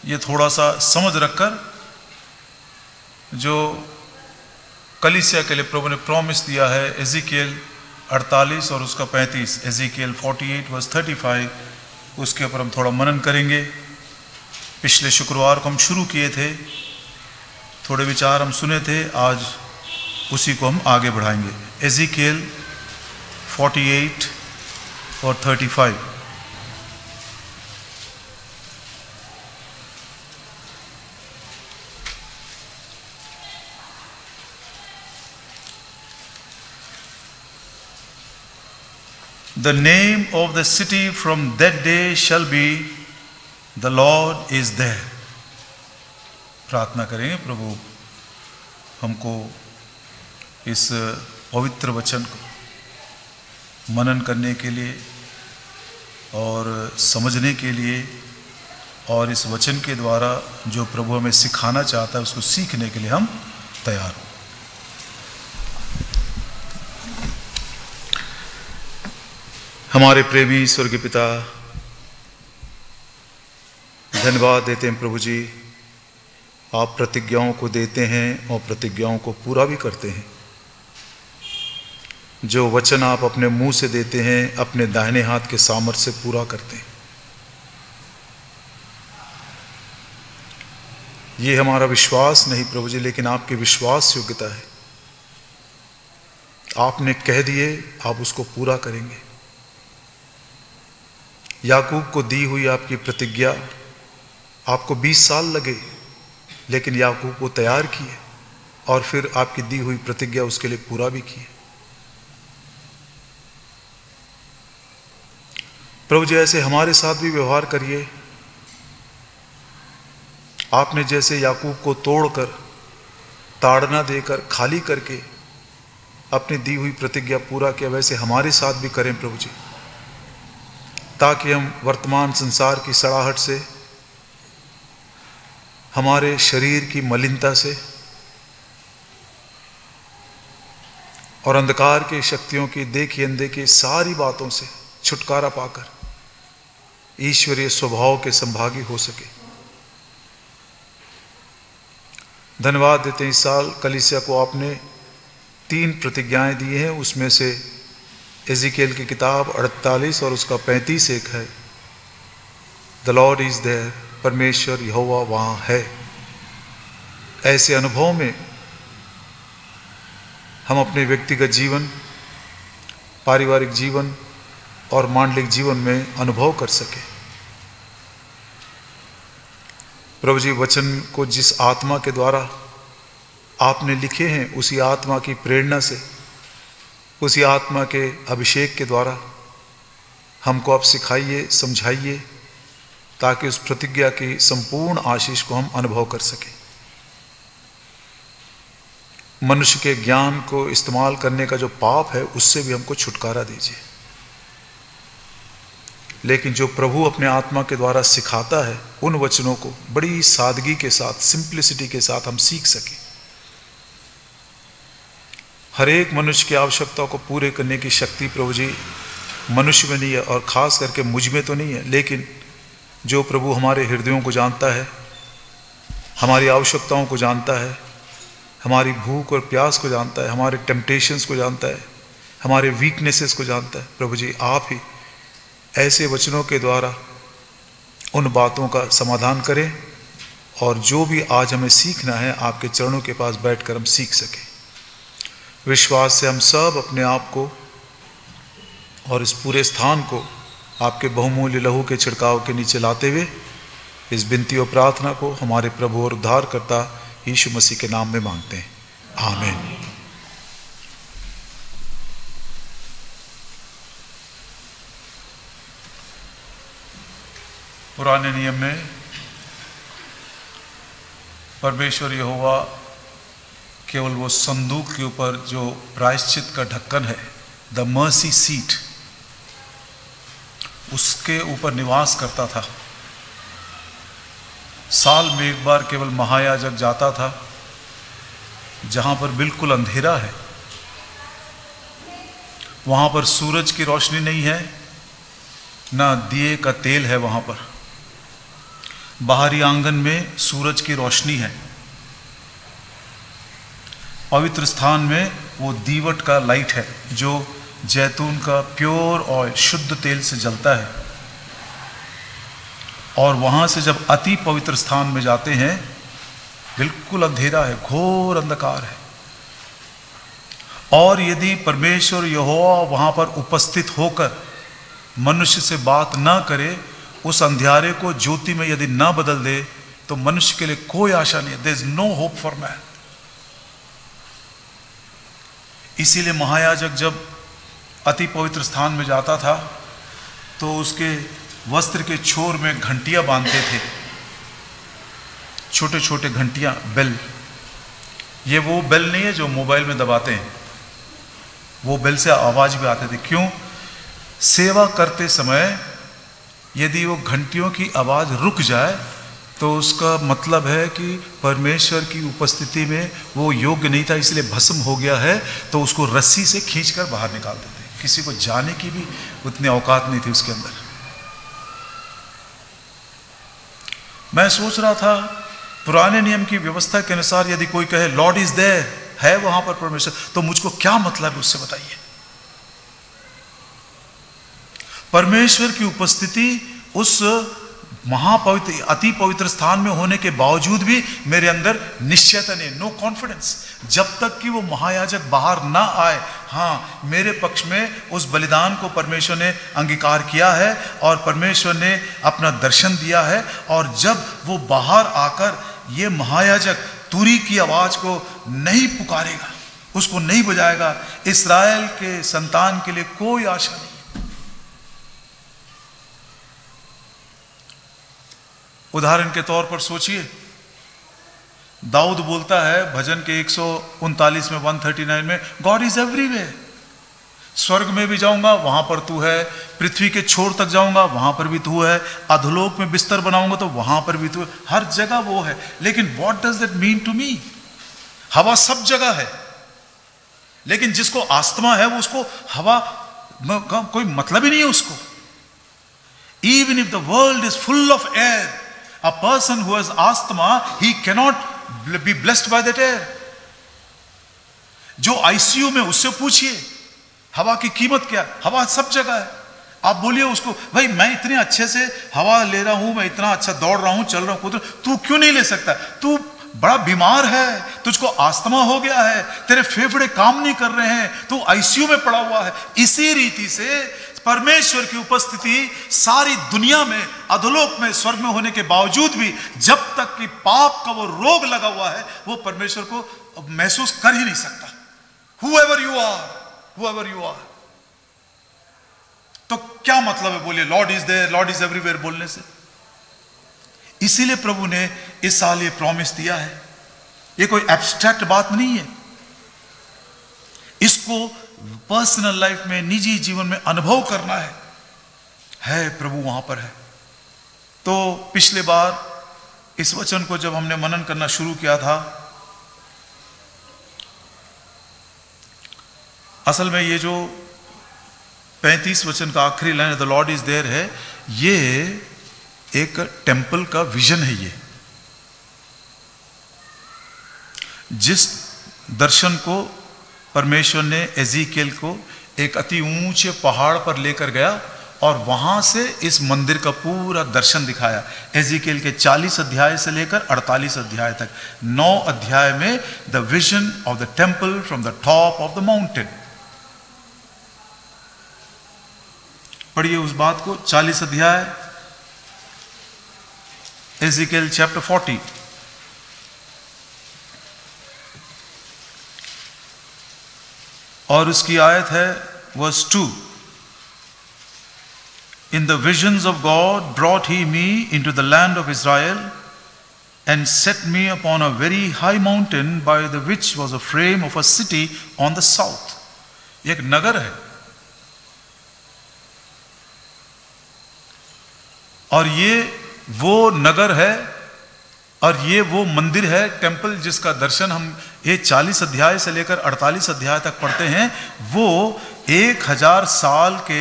ये थोड़ा सा समझ रखकर, जो कलीसिया के लिए प्रभु ने प्रॉमिस दिया है, एजिकियल 48 और उसका 35, एजिकियल 48 वर्स 35, उसके ऊपर हम थोड़ा मनन करेंगे। पिछले शुक्रवार को हम शुरू किए थे, थोड़े विचार हम सुने थे, आज उसी को हम आगे बढ़ाएंगे। एजिकियल 48 और 35। The name of the city from that day shall be, the Lord is there. प्रार्थना करेंगे, प्रभु हमको इस पवित्र वचन को मनन करने के लिए और समझने के लिए, और इस वचन के द्वारा जो प्रभु हमें सिखाना चाहता है उसको सीखने के लिए हम तैयार हों। हमारे प्रेमी ईश्वर के पिता, धन्यवाद देते हैं प्रभु जी, आप प्रतिज्ञाओं को देते हैं और प्रतिज्ञाओं को पूरा भी करते हैं। जो वचन आप अपने मुंह से देते हैं, अपने दाहिने हाथ के सामर्थ्य से पूरा करते हैं। ये हमारा विश्वास नहीं प्रभु जी, लेकिन आपकी विश्वास योग्यता है। आपने कह दिए, आप उसको पूरा करेंगे। याकूब को दी हुई आपकी प्रतिज्ञा, आपको 20 साल लगे, लेकिन याकूब को तैयार किए और फिर आपकी दी हुई प्रतिज्ञा उसके लिए पूरा भी किए। प्रभु जी, ऐसे हमारे साथ भी व्यवहार करिए। आपने जैसे याकूब को तोड़कर, ताड़ना देकर, खाली करके अपनी दी हुई प्रतिज्ञा पूरा किया, वैसे हमारे साथ भी करें प्रभु जी, ताकि हम वर्तमान संसार की सड़ाहट से, हमारे शरीर की मलिनता से और अंधकार के शक्तियों की देखी अनदेखी सारी बातों से छुटकारा पाकर ईश्वरीय स्वभाव के संभागी हो सके। धन्यवाद देते हैं, इस साल कलीसिया को आपने 3 प्रतिज्ञाएं दी हैं, उसमें से एजिकियल की किताब 48 और उसका 35 एक है, द लॉर्ड इज देयर, परमेश्वर यहोवा वहाँ है। ऐसे अनुभव में हम अपने व्यक्तिगत जीवन, पारिवारिक जीवन और मांडलिक जीवन में अनुभव कर सके। प्रभु जी, वचन को जिस आत्मा के द्वारा आपने लिखे हैं, उसी आत्मा की प्रेरणा से, उसी आत्मा के अभिषेक के द्वारा हमको आप सिखाइए, समझाइए, ताकि उस प्रतिज्ञा की संपूर्ण आशीष को हम अनुभव कर सकें। मनुष्य के ज्ञान को इस्तेमाल करने का जो पाप है, उससे भी हमको छुटकारा दीजिए। लेकिन जो प्रभु अपने आत्मा के द्वारा सिखाता है, उन वचनों को बड़ी सादगी के साथ, सिंप्लिसिटी के साथ हम सीख सकें। हर एक मनुष्य की आवश्यकता को पूरे करने की शक्ति प्रभु जी मनुष्य में नहीं है, और ख़ास करके मुझ में तो नहीं है, लेकिन जो प्रभु हमारे हृदयों को जानता है, हमारी आवश्यकताओं को जानता है, हमारी भूख और प्यास को जानता है, हमारे टेम्पटेशंस को जानता है, हमारे वीकनेसेस को जानता है। प्रभु जी, आप ही ऐसे वचनों के द्वारा उन बातों का समाधान करें और जो भी आज हमें सीखना है आपके चरणों के पास बैठकर हम सीख सकें। विश्वास से हम सब अपने आप को और इस पूरे स्थान को आपके बहुमूल्य लहू के छिड़काव के नीचे लाते हुए इस विनती और प्रार्थना को हमारे प्रभु और उद्धारकर्ता यीशु मसीह के नाम में मांगते हैं, आमीन। पुराने नियम में परमेश्वर यहोवा केवल वो संदूक के ऊपर जो प्रायश्चित का ढक्कन है, द मर्सी सीट, उसके ऊपर निवास करता था। साल में एक बार केवल महायाजक जाता था जहां पर बिल्कुल अंधेरा है, वहां पर सूरज की रोशनी नहीं है, ना दिए का तेल है। वहां पर बाहरी आंगन में सूरज की रोशनी है, पवित्र स्थान में वो दीवट का लाइट है जो जैतून का प्योर ऑयल, शुद्ध तेल से जलता है। और वहां से जब अति पवित्र स्थान में जाते हैं, बिल्कुल अंधेरा है, घोर अंधकार है। और यदि परमेश्वर यहोवा वहां पर उपस्थित होकर मनुष्य से बात ना करे, उस अंधियारे को ज्योति में यदि ना बदल दे, तो मनुष्य के लिए कोई आशा नहीं है। There is no hope for man. इसीलिए महायाजक जब अति पवित्र स्थान में जाता था तो उसके वस्त्र के छोर में घंटियां बांधते थे, छोटे छोटे घंटियां, बेल। ये वो बेल नहीं है जो मोबाइल में दबाते हैं, वो बेल से आवाज भी आते थे। क्यों? सेवा करते समय यदि वो घंटियों की आवाज रुक जाए तो उसका मतलब है कि परमेश्वर की उपस्थिति में वो योग्य नहीं था, इसलिए भस्म हो गया है। तो उसको रस्सी से खींचकर बाहर निकाल देते। किसी को जाने की भी उतनी औकात नहीं थी उसके अंदर। मैं सोच रहा था, पुराने नियम की व्यवस्था के अनुसार यदि कोई कहे लॉर्ड इज देयर, है वहां पर परमेश्वर, तो मुझको क्या मतलब है उससे बताइए। परमेश्वर की उपस्थिति उस महापवित्र अति पवित्र स्थान में होने के बावजूद भी मेरे अंदर निश्चयता नहीं, नो कॉन्फिडेंस, जब तक कि वो महायाजक बाहर ना आए। हाँ, मेरे पक्ष में उस बलिदान को परमेश्वर ने अंगीकार किया है और परमेश्वर ने अपना दर्शन दिया है। और जब वो बाहर आकर ये महायाजक तुरी की आवाज को नहीं पुकारेगा, उसको नहीं बजाएगा, इस्राएल के संतान के लिए कोई आशा नहीं। उदाहरण के तौर पर सोचिए, दाऊद बोलता है भजन के 139 में 139 में, गॉड इज एवरीवेयर। स्वर्ग में भी जाऊंगा वहां पर तू है, पृथ्वी के छोर तक जाऊंगा वहां पर भी तू है, अधोलोक में बिस्तर बनाऊंगा तो वहां पर भी तू है, हर जगह वो है। लेकिन what does that mean to me? हवा सब जगह है, लेकिन जिसको आस्थमा है वो उसको हवा कोई मतलब ही नहीं है उसको। Even if the world is full of air, a person who has asthma, he cannot be blessed by that air. जो आईसीयू में, उससे पूछिए हवा की कीमत क्या? हवा सब जगह है। आप बोलिए उसको, भाई मैं इतने अच्छे से हवा ले रहा हूं, मैं इतना अच्छा दौड़ रहा हूं, चल रहा हूं, कूद रहा हूं, तू क्यों नहीं ले सकता? तू बड़ा बीमार है, तुझको आस्थमा हो गया है, तेरे फेफड़े काम नहीं कर रहे हैं, तू आईसीयू में पड़ा हुआ है। इसी रीति से परमेश्वर की उपस्थिति सारी दुनिया में, अधोलोक में, स्वर्ग में होने के बावजूद भी जब तक कि पाप का वो रोग लगा हुआ है, वो परमेश्वर को महसूस कर ही नहीं सकता। Whoever you are, तो क्या मतलब है बोलिए Lord is there, Lord is everywhere बोलने से? इसीलिए प्रभु ने इस साल ये प्रॉमिस दिया है। ये कोई एब्स्ट्रैक्ट बात नहीं है, इसको पर्सनल लाइफ में, निजी जीवन में अनुभव करना है। प्रभु वहां पर है। तो पिछले बार इस वचन को जब हमने मनन करना शुरू किया था, असल में ये जो 35 वचन का आखिरी लाइन है, द लॉर्ड इज देयर है, ये एक टेंपल का विजन है। ये जिस दर्शन को परमेश्वर ने एजीकियल को एक अति ऊंचे पहाड़ पर लेकर गया, और वहां से इस मंदिर का पूरा दर्शन दिखाया। एजिकेल के 40 अध्याय से लेकर 48 अध्याय तक, 9 अध्याय में the vision of the temple from the top of the mountain. पढ़िए उस बात को, 40 अध्याय, एजिकेल चैप्टर 40। और उसकी आयत है verse 2। In the visions of God brought he me into the land of Israel and set me upon a very high mountain by the which was a frame of a city on the south. एक नगर है और ये वो नगर है और ये वो मंदिर है, टेम्पल, जिसका दर्शन हम ये 40 अध्याय से लेकर 48 अध्याय तक पढ़ते हैं। वो 1000 साल के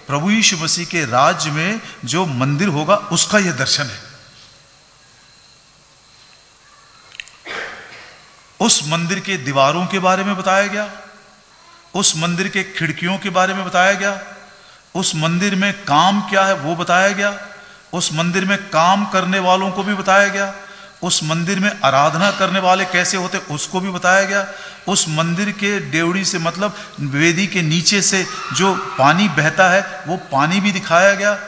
प्रभु यीशु मसीह के राज्य में जो मंदिर होगा उसका यह दर्शन है। उस मंदिर के दीवारों के बारे में बताया गया, उस मंदिर के खिड़कियों के बारे में बताया गया, उस मंदिर में काम क्या है वो बताया गया, उस मंदिर में काम करने वालों को भी बताया गया, उस मंदिर में आराधना करने वाले कैसे होते उसको भी बताया गया, उस मंदिर के डेवड़ी से मतलब वेदी के नीचे से जो पानी बहता है वो पानी भी दिखाया गया।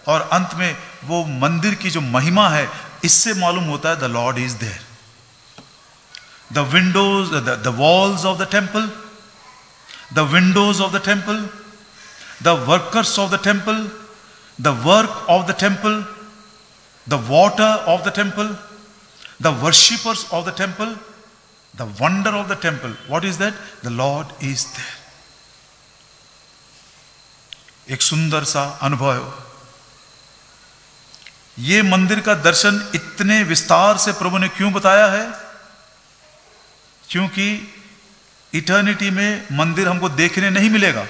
और अंत में वो मंदिर की जो महिमा है, इससे मालूम होता है the Lord is there. The windows, the walls of the temple, the windows of the temple, the workers of the temple, the work of the temple, the water of the temple, the worshippers of the temple, the wonder of the temple. What is that? The Lord is there. एक सुंदर सा अनुभव। ये मंदिर का दर्शन इतने विस्तार से प्रभु ने क्यों बताया है? क्योंकि इटर्निटी में मंदिर हमको देखने नहीं मिलेगा।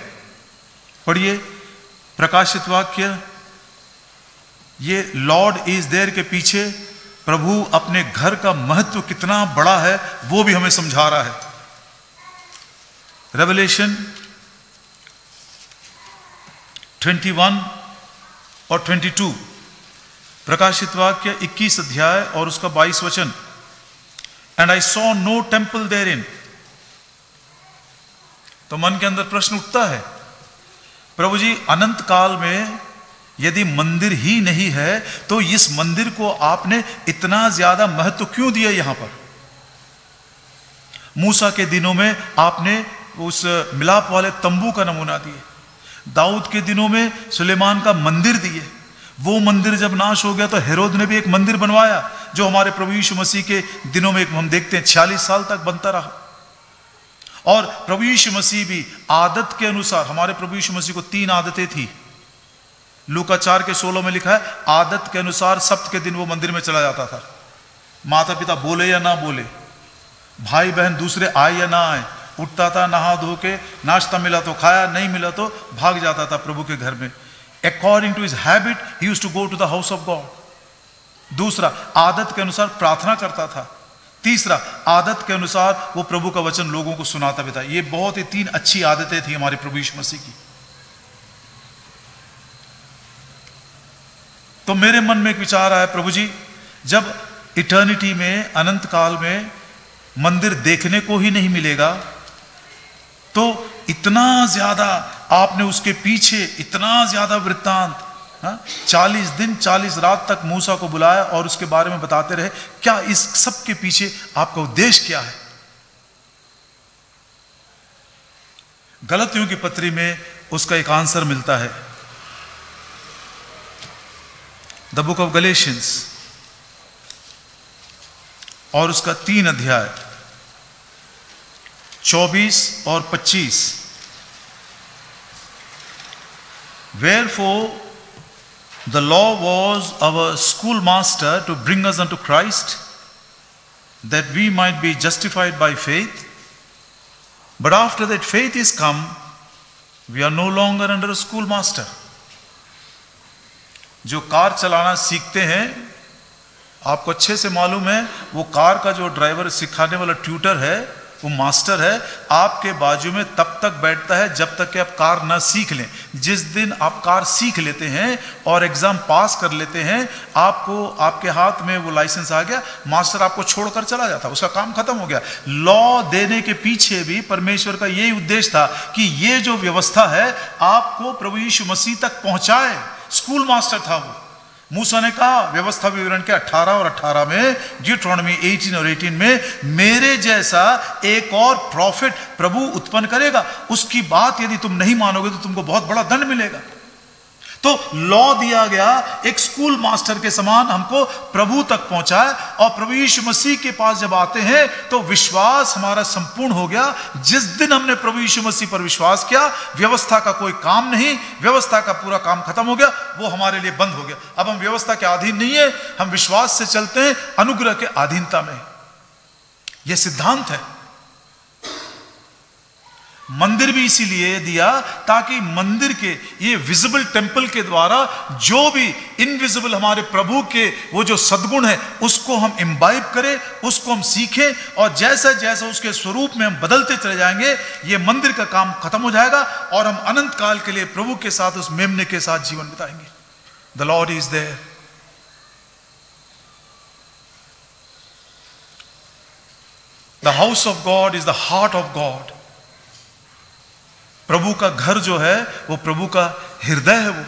पढ़िए प्रकाशित वाक्य, ये लॉर्ड इज देयर के पीछे प्रभु अपने घर का महत्व कितना बड़ा है वो भी हमें समझा रहा है। रेवलेशन 21 और 22, प्रकाशित वाक्य 21 अध्याय और उसका 22 वचन। And I saw no temple therein. तो मन के अंदर प्रश्न उठता है, प्रभु जी अनंत काल में यदि मंदिर ही नहीं है तो इस मंदिर को आपने इतना ज्यादा महत्व क्यों दिया? यहां पर मूसा के दिनों में आपने उस मिलाप वाले तंबू का नमूना दिए, दाऊद के दिनों में सुलेमान का मंदिर दिए। वो मंदिर जब नाश हो गया तो हेरोद ने भी एक मंदिर बनवाया जो हमारे प्रभु यीशु मसीह के दिनों में हम देखते हैं 46 साल तक बनता रहा। और प्रभु यीशु मसीह भी आदत के अनुसार, हमारे प्रभु यीशु मसीह को 3 आदतें थी। लूका 4 के 16 में लिखा है आदत के अनुसार सप्त के दिन वो मंदिर में चला जाता था। माता पिता बोले या ना बोले, भाई बहन दूसरे आए या ना आए, उठता था नहा धो के, नाश्ता मिला तो खाया, नहीं मिला तो भाग जाता था प्रभु के घर में। According to his habit he used to go to the house of God. दूसरा, आदत के अनुसार प्रार्थना करता था। तीसरा, आदत के अनुसार वो प्रभु का वचन लोगों को सुनाता भी था। ये बहुत ही 3 अच्छी आदतें थी हमारे प्रभु यीशु मसीह की। तो मेरे मन में एक विचार आया, प्रभु जी जब इटर्निटी में, अनंत काल में मंदिर देखने को ही नहीं मिलेगा तो इतना ज्यादा आपने उसके पीछे इतना ज्यादा वृत्तांत, 40 दिन 40 रात तक मूसा को बुलाया और उसके बारे में बताते रहे। क्या इस सब के पीछे आपका उद्देश्य क्या है? गलतियों की पत्री में उसका एक आंसर मिलता है। द बुक ऑफ गलेशियंस और उसका 3 अध्याय 24 और 25। Wherefore the law was our schoolmaster to bring us unto Christ, that we might be justified by faith. But after that faith is come, we are no longer under a schoolmaster. जो car चलाना सीखते हैं, आपको अच्छे से मालूम है, वो कार का जो ड्राइवर सिखाने वाला ट्यूटर है वो मास्टर है, आपके बाजू में तब तक बैठता है जब तक कि आप कार ना सीख लें। जिस दिन आप कार सीख लेते हैं और एग्जाम पास कर लेते हैं, आपको आपके हाथ में वो लाइसेंस आ गया, मास्टर आपको छोड़कर चला जाता, उसका काम खत्म हो गया। लॉ देने के पीछे भी परमेश्वर का यही उद्देश्य था कि ये जो व्यवस्था है आपको प्रभु यीशु मसीह तक पहुंचाए। स्कूल मास्टर था वो। मूसा ने कहा व्यवस्था विवरण के 18 और 18 में, ड्यूटेरोनॉमी 18 और 18 में, मेरे जैसा एक और प्रॉफिट प्रभु उत्पन्न करेगा, उसकी बात यदि तुम नहीं मानोगे तो तुमको बहुत बड़ा दंड मिलेगा। तो लॉ दिया गया एक स्कूल मास्टर के समान हमको प्रभु तक पहुंचाए, और प्रभु यीशु मसीह के पास जब आते हैं तो विश्वास हमारा संपूर्ण हो गया। जिस दिन हमने प्रभु यीशु मसीह पर विश्वास किया, व्यवस्था का कोई काम नहीं, व्यवस्था का पूरा काम खत्म हो गया, वो हमारे लिए बंद हो गया। अब हम व्यवस्था के अधीन नहीं है, हम विश्वास से चलते हैं अनुग्रह के अधीनता में। यह सिद्धांत है। मंदिर भी इसीलिए दिया ताकि मंदिर के, ये विजिबल टेंपल के द्वारा जो भी इनविजिबल हमारे प्रभु के वो जो सद्गुण है उसको हम इम्बाइब करें, उसको हम सीखें, और जैसा जैसा उसके स्वरूप में हम बदलते चले जाएंगे, ये मंदिर का काम खत्म हो जाएगा और हम अनंत काल के लिए प्रभु के साथ, उस मेमने के साथ जीवन बिताएंगे। The Lord is there. The house of God is the heart of God. प्रभु का घर जो है वो प्रभु का हृदय है। वो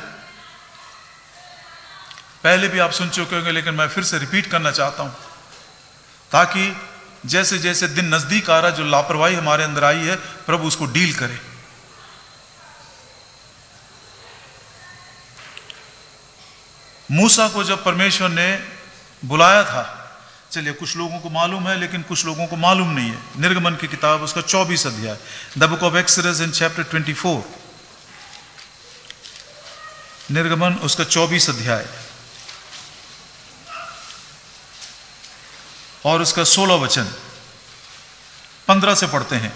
पहले भी आप सुन चुके होंगे, लेकिन मैं फिर से रिपीट करना चाहता हूं, ताकि जैसे जैसे दिन नजदीक आ रहा, जो लापरवाही हमारे अंदर आई है, प्रभु उसको डील करे। मूसा को जब परमेश्वर ने बुलाया था, चलिए कुछ लोगों को मालूम है लेकिन कुछ लोगों को मालूम नहीं है। निर्गमन की किताब उसका 24 अध्याय, the book of exodus in chapter 24, निर्गमन उसका 24 अध्याय और उसका 16 वचन, 15 से पढ़ते हैं।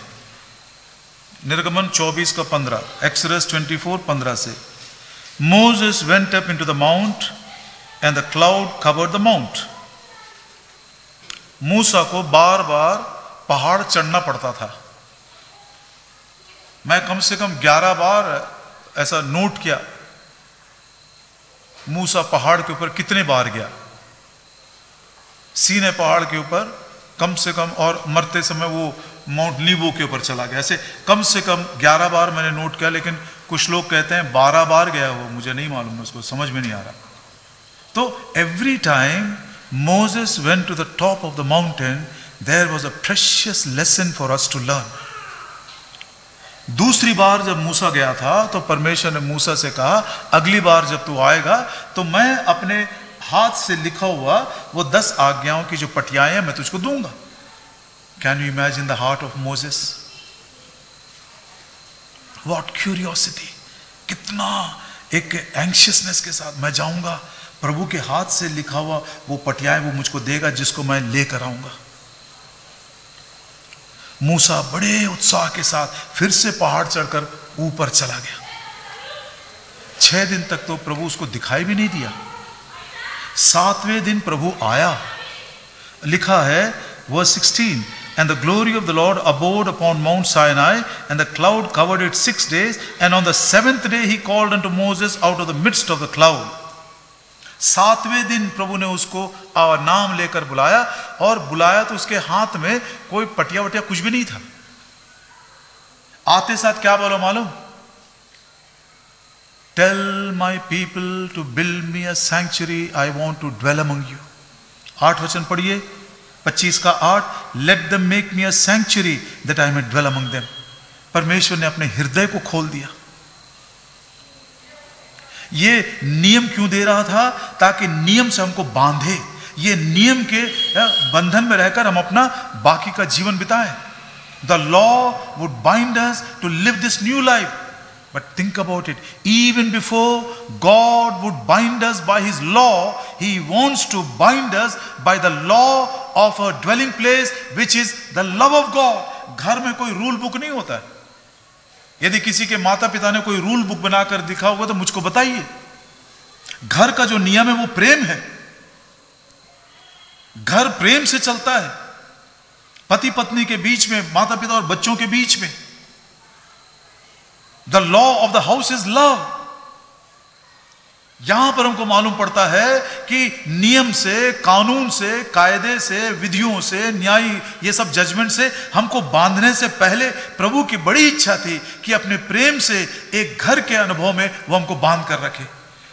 निर्गमन 24 का 15, एक्सोडस 24 15 से। Moses went up into the mount and the cloud covered the mount. मूसा को बार बार पहाड़ चढ़ना पड़ता था। मैं कम से कम 11 बार ऐसा नोट किया, मूसा पहाड़ के ऊपर कितने बार गया। सीने पहाड़ के ऊपर कम से कम, और मरते समय वो माउंट नीबो के ऊपर चला गया। ऐसे कम से कम 11 बार मैंने नोट किया, लेकिन कुछ लोग कहते हैं 12 बार गया वो, मुझे नहीं मालूम, उसको समझ में नहीं आ रहा। तो every time Moses went to the top of the mountain, there was a precious lesson for us to learn. दूसरी बार जब मूसा गया था तो परमेश्वर ने मूसा से कहा, अगली बार जब तू आएगा तो मैं अपने हाथ से लिखा हुआ वो 10 आज्ञाओं की जो पटियाएं हैं मैं तुझको दूंगा। Can you imagine the heart of Moses? What curiosity! कितना एक एंशियसनेस के साथ मैं जाऊंगा, प्रभु के हाथ से लिखा हुआ वो पटियाएं वो मुझको देगा जिसको मैं लेकर आऊंगा। मूसा बड़े उत्साह के साथ फिर से पहाड़ चढ़कर ऊपर चला गया। 6 दिन तक तो प्रभु उसको दिखाई भी नहीं दिया। 7वें दिन प्रभु आया। लिखा है verse 16, and the glory of the Lord abode upon Mount Sinai, and the cloud covered it 6 days, and on the 7th day he called unto Moses out of the midst of the cloud. 7वें दिन प्रभु ने उसको नाम लेकर बुलाया, और बुलाया तो उसके हाथ में कोई पटिया वटिया कुछ भी नहीं था। आते साथ क्या बोलो मालूम? Tell my people to build me a sanctuary, I want to dwell among you. 8 वचन पढ़िए, 25 का 8, Let them make me a sanctuary that I may dwell among them. परमेश्वर ने अपने हृदय को खोल दिया। ये नियम क्यों दे रहा था? ताकि नियम से हमको बांधे, ये नियम के बंधन में रहकर हम अपना बाकी का जीवन बिताएं। The law would bind us to live this new life. But think about it, even before God would bind us by His law, He wants to bind us by the law of a dwelling place, which is the love of God. घर में कोई rule book नहीं होता है। यदि किसी के माता पिता ने कोई रूल बुक बनाकर दिखा होगा तो मुझको बताइए। घर का जो नियम है वो प्रेम है। घर प्रेम से चलता है। पति पत्नी के बीच में, माता पिता और बच्चों के बीच में। The law of the house is love. यहां पर हमको मालूम पड़ता है कि नियम से, कानून से, कायदे से, विधियों से, न्याय, ये सब जजमेंट से हमको बांधने से पहले प्रभु की बड़ी इच्छा थी कि अपने प्रेम से एक घर के अनुभव में वो हमको बांध कर रखे।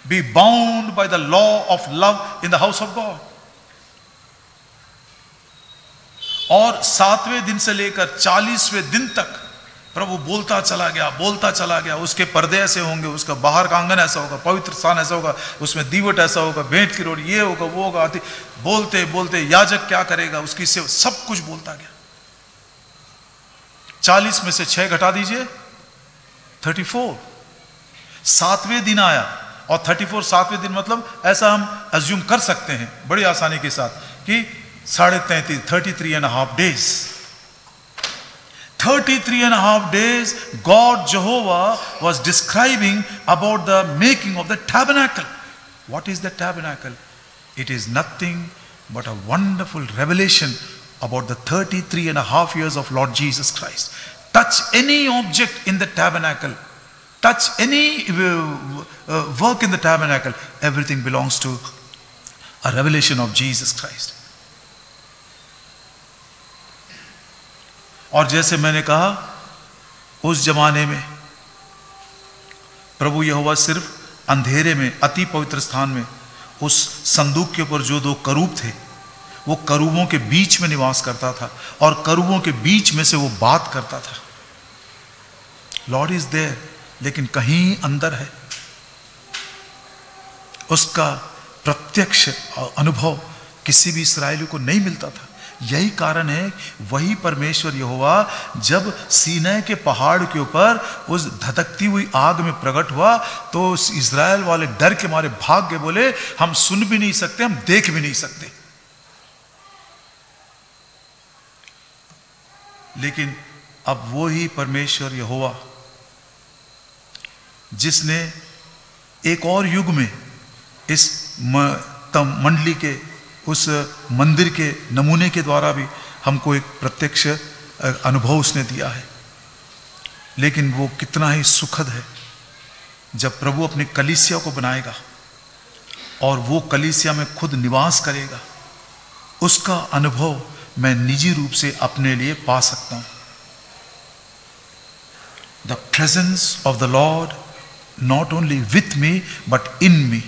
Be bound by the law of love in the house of God. और 7वें दिन से लेकर 40वें दिन तक प्रभु बोलता चला गया। उसके पर्दे ऐसे होंगे, उसका बाहर का आंगन ऐसा होगा, पवित्र स्थान ऐसा होगा, उसमें दीवट ऐसा होगा, भेंट की रोटी ये होगा, वो होगा। बोलते बोलते याजक क्या करेगा, उसकी सेवा, सब कुछ बोलता गया। 40 में से 6 घटा दीजिए, 34। 7वें दिन आया, और 34 7वें दिन मतलब ऐसा हम अज्यूम कर सकते हैं बड़ी आसानी के साथ कि 33.5 33.5 days। 33.5 days God Jehovah was describing about the making of the tabernacle. What is the tabernacle? It is nothing but a wonderful revelation about the 33.5 years of Lord Jesus Christ. Touch any object in the tabernacle, touch any work in the tabernacle, everything belongs to a revelation of Jesus Christ. और जैसे मैंने कहा, उस जमाने में प्रभु यहोवा सिर्फ अंधेरे में, अति पवित्र स्थान में, उस संदूक के ऊपर जो 2 करूब थे, वो करूबों के बीच में निवास करता था, और करूबों के बीच में से वो बात करता था। लॉर्ड इज देयर, लेकिन कहीं अंदर है। उसका प्रत्यक्ष अनुभव किसी भी इस्राएली को नहीं मिलता था। यही कारण है, वही परमेश्वर यहोवा जब सीनै के पहाड़ के ऊपर उस धधकती हुई आग में प्रकट हुआ, तो इस्राएल वाले डर के मारे भाग गए, बोले हम सुन भी नहीं सकते, हम देख भी नहीं सकते। लेकिन अब वो ही परमेश्वर यहोवा जिसने एक और युग में इस मंडली के, उस मंदिर के नमूने के द्वारा भी हमको एक प्रत्यक्ष अनुभव उसने दिया है। लेकिन वो कितना ही सुखद है जब प्रभु अपने कलीसिया को बनाएगा और वो कलीसिया में खुद निवास करेगा। उसका अनुभव मैं निजी रूप से अपने लिए पा सकता हूं। The presence of the Lord not only with me but in me.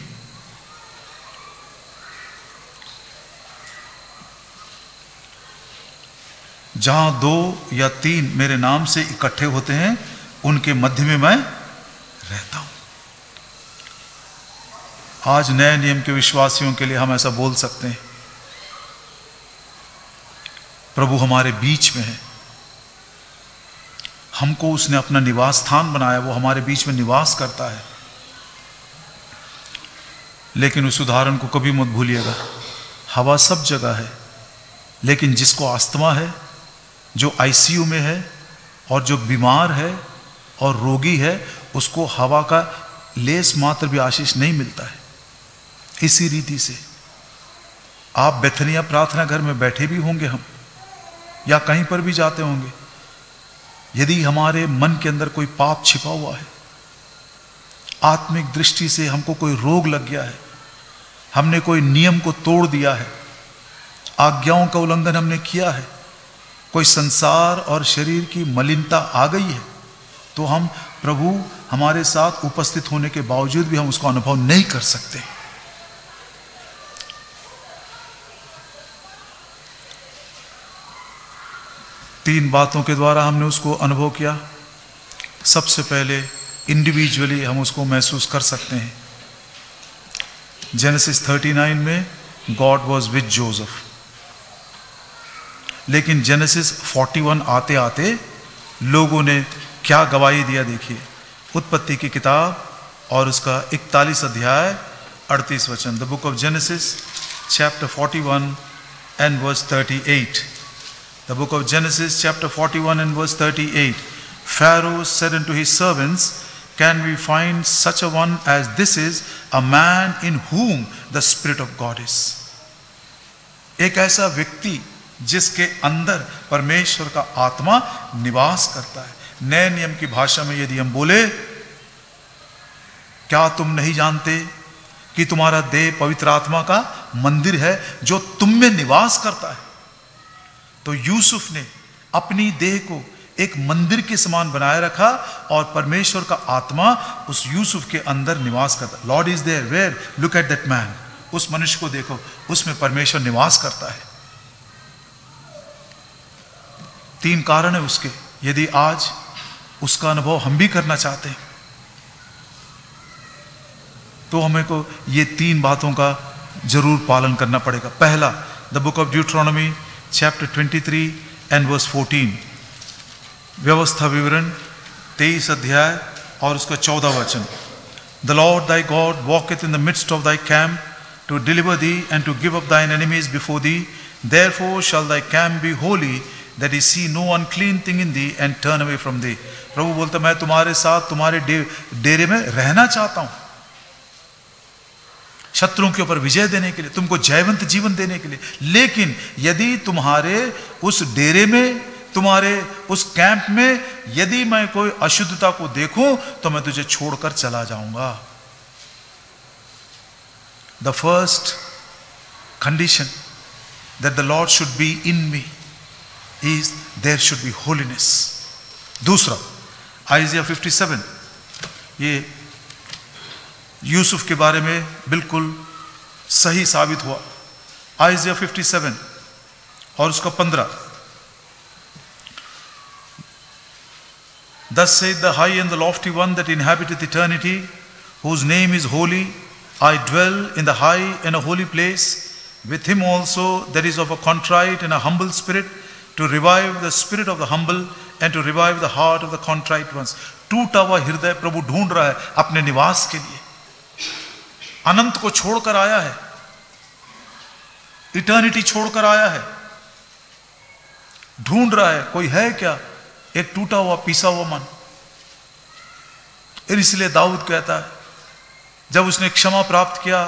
जहां 2 या 3 मेरे नाम से इकट्ठे होते हैं, उनके मध्य में मैं रहता हूं। आज नए नियम के विश्वासियों के लिए हम ऐसा बोल सकते हैं, प्रभु हमारे बीच में है। हमको उसने अपना निवास स्थान बनाया, वो हमारे बीच में निवास करता है। लेकिन उस उदाहरण को कभी मत भूलिएगा, हवा सब जगह है, लेकिन जिसको अस्थमा है, जो आईसीयू में है, और जो बीमार है और रोगी है, उसको हवा का लेस मात्र भी आशीष नहीं मिलता है। इसी रीति से आप बेथनिया प्रार्थना घर में बैठे भी होंगे हम, या कहीं पर भी जाते होंगे, यदि हमारे मन के अंदर कोई पाप छिपा हुआ है, आत्मिक दृष्टि से हमको कोई रोग लग गया है, हमने कोई नियम को तोड़ दिया है, आज्ञाओं का उल्लंघन हमने किया है, कोई संसार और शरीर की मलिनता आ गई है, तो हम प्रभु हमारे साथ उपस्थित होने के बावजूद भी हम उसको अनुभव नहीं कर सकते। तीन बातों के द्वारा हमने उसको अनुभव किया। सबसे पहले इंडिविजुअली हम उसको महसूस कर सकते हैं। जेनेसिस 39 में गॉड वॉज विद जोसेफ, लेकिन जेनेसिस 41 आते आते लोगों ने क्या गवाही दिया देखिए। उत्पत्ति की किताब और उसका 41 अध्याय 38 वचन। The book of genesis chapter 41 and verse 38. The book of Genesis chapter 41 and verse 38. Pharaoh said unto his servants, can we find such a one as this is, a man in whom the Spirit of God is? एक ऐसा व्यक्ति जिसके अंदर परमेश्वर का आत्मा निवास करता है। नए नियम की भाषा में यदि हम बोले, क्या तुम नहीं जानते कि तुम्हारा देह पवित्र आत्मा का मंदिर है जो तुम में निवास करता है? तो यूसुफ ने अपनी देह को एक मंदिर के समान बनाए रखा और परमेश्वर का आत्मा उस यूसुफ के अंदर निवास करता है। Lord is there where, look at that man. उस मनुष्य को देखो, उसमें परमेश्वर निवास करता है। 3 कारण है उसके। यदि आज उसका अनुभव हम भी करना चाहते हैं तो हमें को ये 3 बातों का जरूर पालन करना पड़ेगा। पहला, the book of Deuteronomy chapter 23 and verse 14, व्यवस्था विवरण 23 अध्याय और उसका 14 वचन। The Lord thy God walketh in the midst of thy camp to deliver thee and to give up thine enemies before thee, therefore shall thy camp be holy that he see no unclean thing in thee and turn away from thee. प्रभु बोलता, मैं तुम्हारे साथ तुम्हारे डेरे में रहना चाहता हूं, शत्रुओं के ऊपर विजय देने के लिए, तुमको जयवंत जीवन देने के लिए। लेकिन यदि तुम्हारे उस डेरे में, तुम्हारे उस कैंप में यदि मैं कोई अशुद्धता को देखूं तो मैं तुझे छोड़कर चला जाऊंगा। The first condition that the Lord should be in me is there should be holiness. दूसरा, आइज़िया 57, ये यूसुफ के बारे में बिल्कुल सही साबित हुआ। आइज़िया 57 और उसका 15, Thus saith the high and the lofty one that inhabiteth eternity, whose name is holy. I dwell in the high and a holy place, with him also that is of a contrite and a humble spirit, to revive the spirit of the humble and to revive the heart of the contrite ones. टूटा हुआ हृदय प्रभु ढूंढ रहा है अपने निवास के लिए। अनंत को छोड़कर आया है, इटर्निटी छोड़कर आया है, ढूंढ रहा है कोई है क्या एक टूटा हुआ पीसा हुआ मन। इसलिए दाऊद कहता है, जब उसने क्षमा प्राप्त किया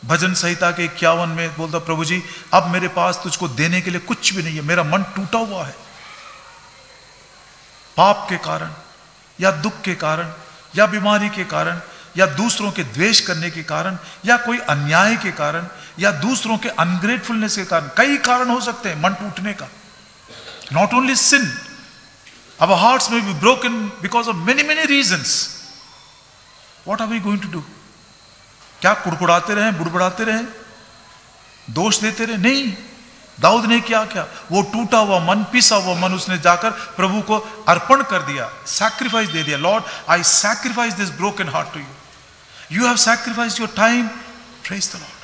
भजन संहिता के 51 में, बोलता प्रभु जी अब मेरे पास तुझको देने के लिए कुछ भी नहीं है, मेरा मन टूटा हुआ है, पाप के कारण या दुख के कारण या बीमारी के कारण या दूसरों के द्वेष करने के कारण या कोई अन्याय के कारण या दूसरों के अनग्रेटफुलनेस के कारण। कई कारण हो सकते हैं मन टूटने का। Not only sin, our hearts may be broken because of many reasons. What are we going to do? क्या कुड़कुड़ाते रहें, बुड़बुड़ाते रहें, दोष देते रहें? नहीं। दाऊद ने क्या किया? वो टूटा हुआ मन, पिसा हुआ मन उसने जाकर प्रभु को अर्पण कर दिया, सैक्रिफाइस दे दिया। Lord I sacrifice this broken heart to you. You have sacrificed your time, praise the Lord.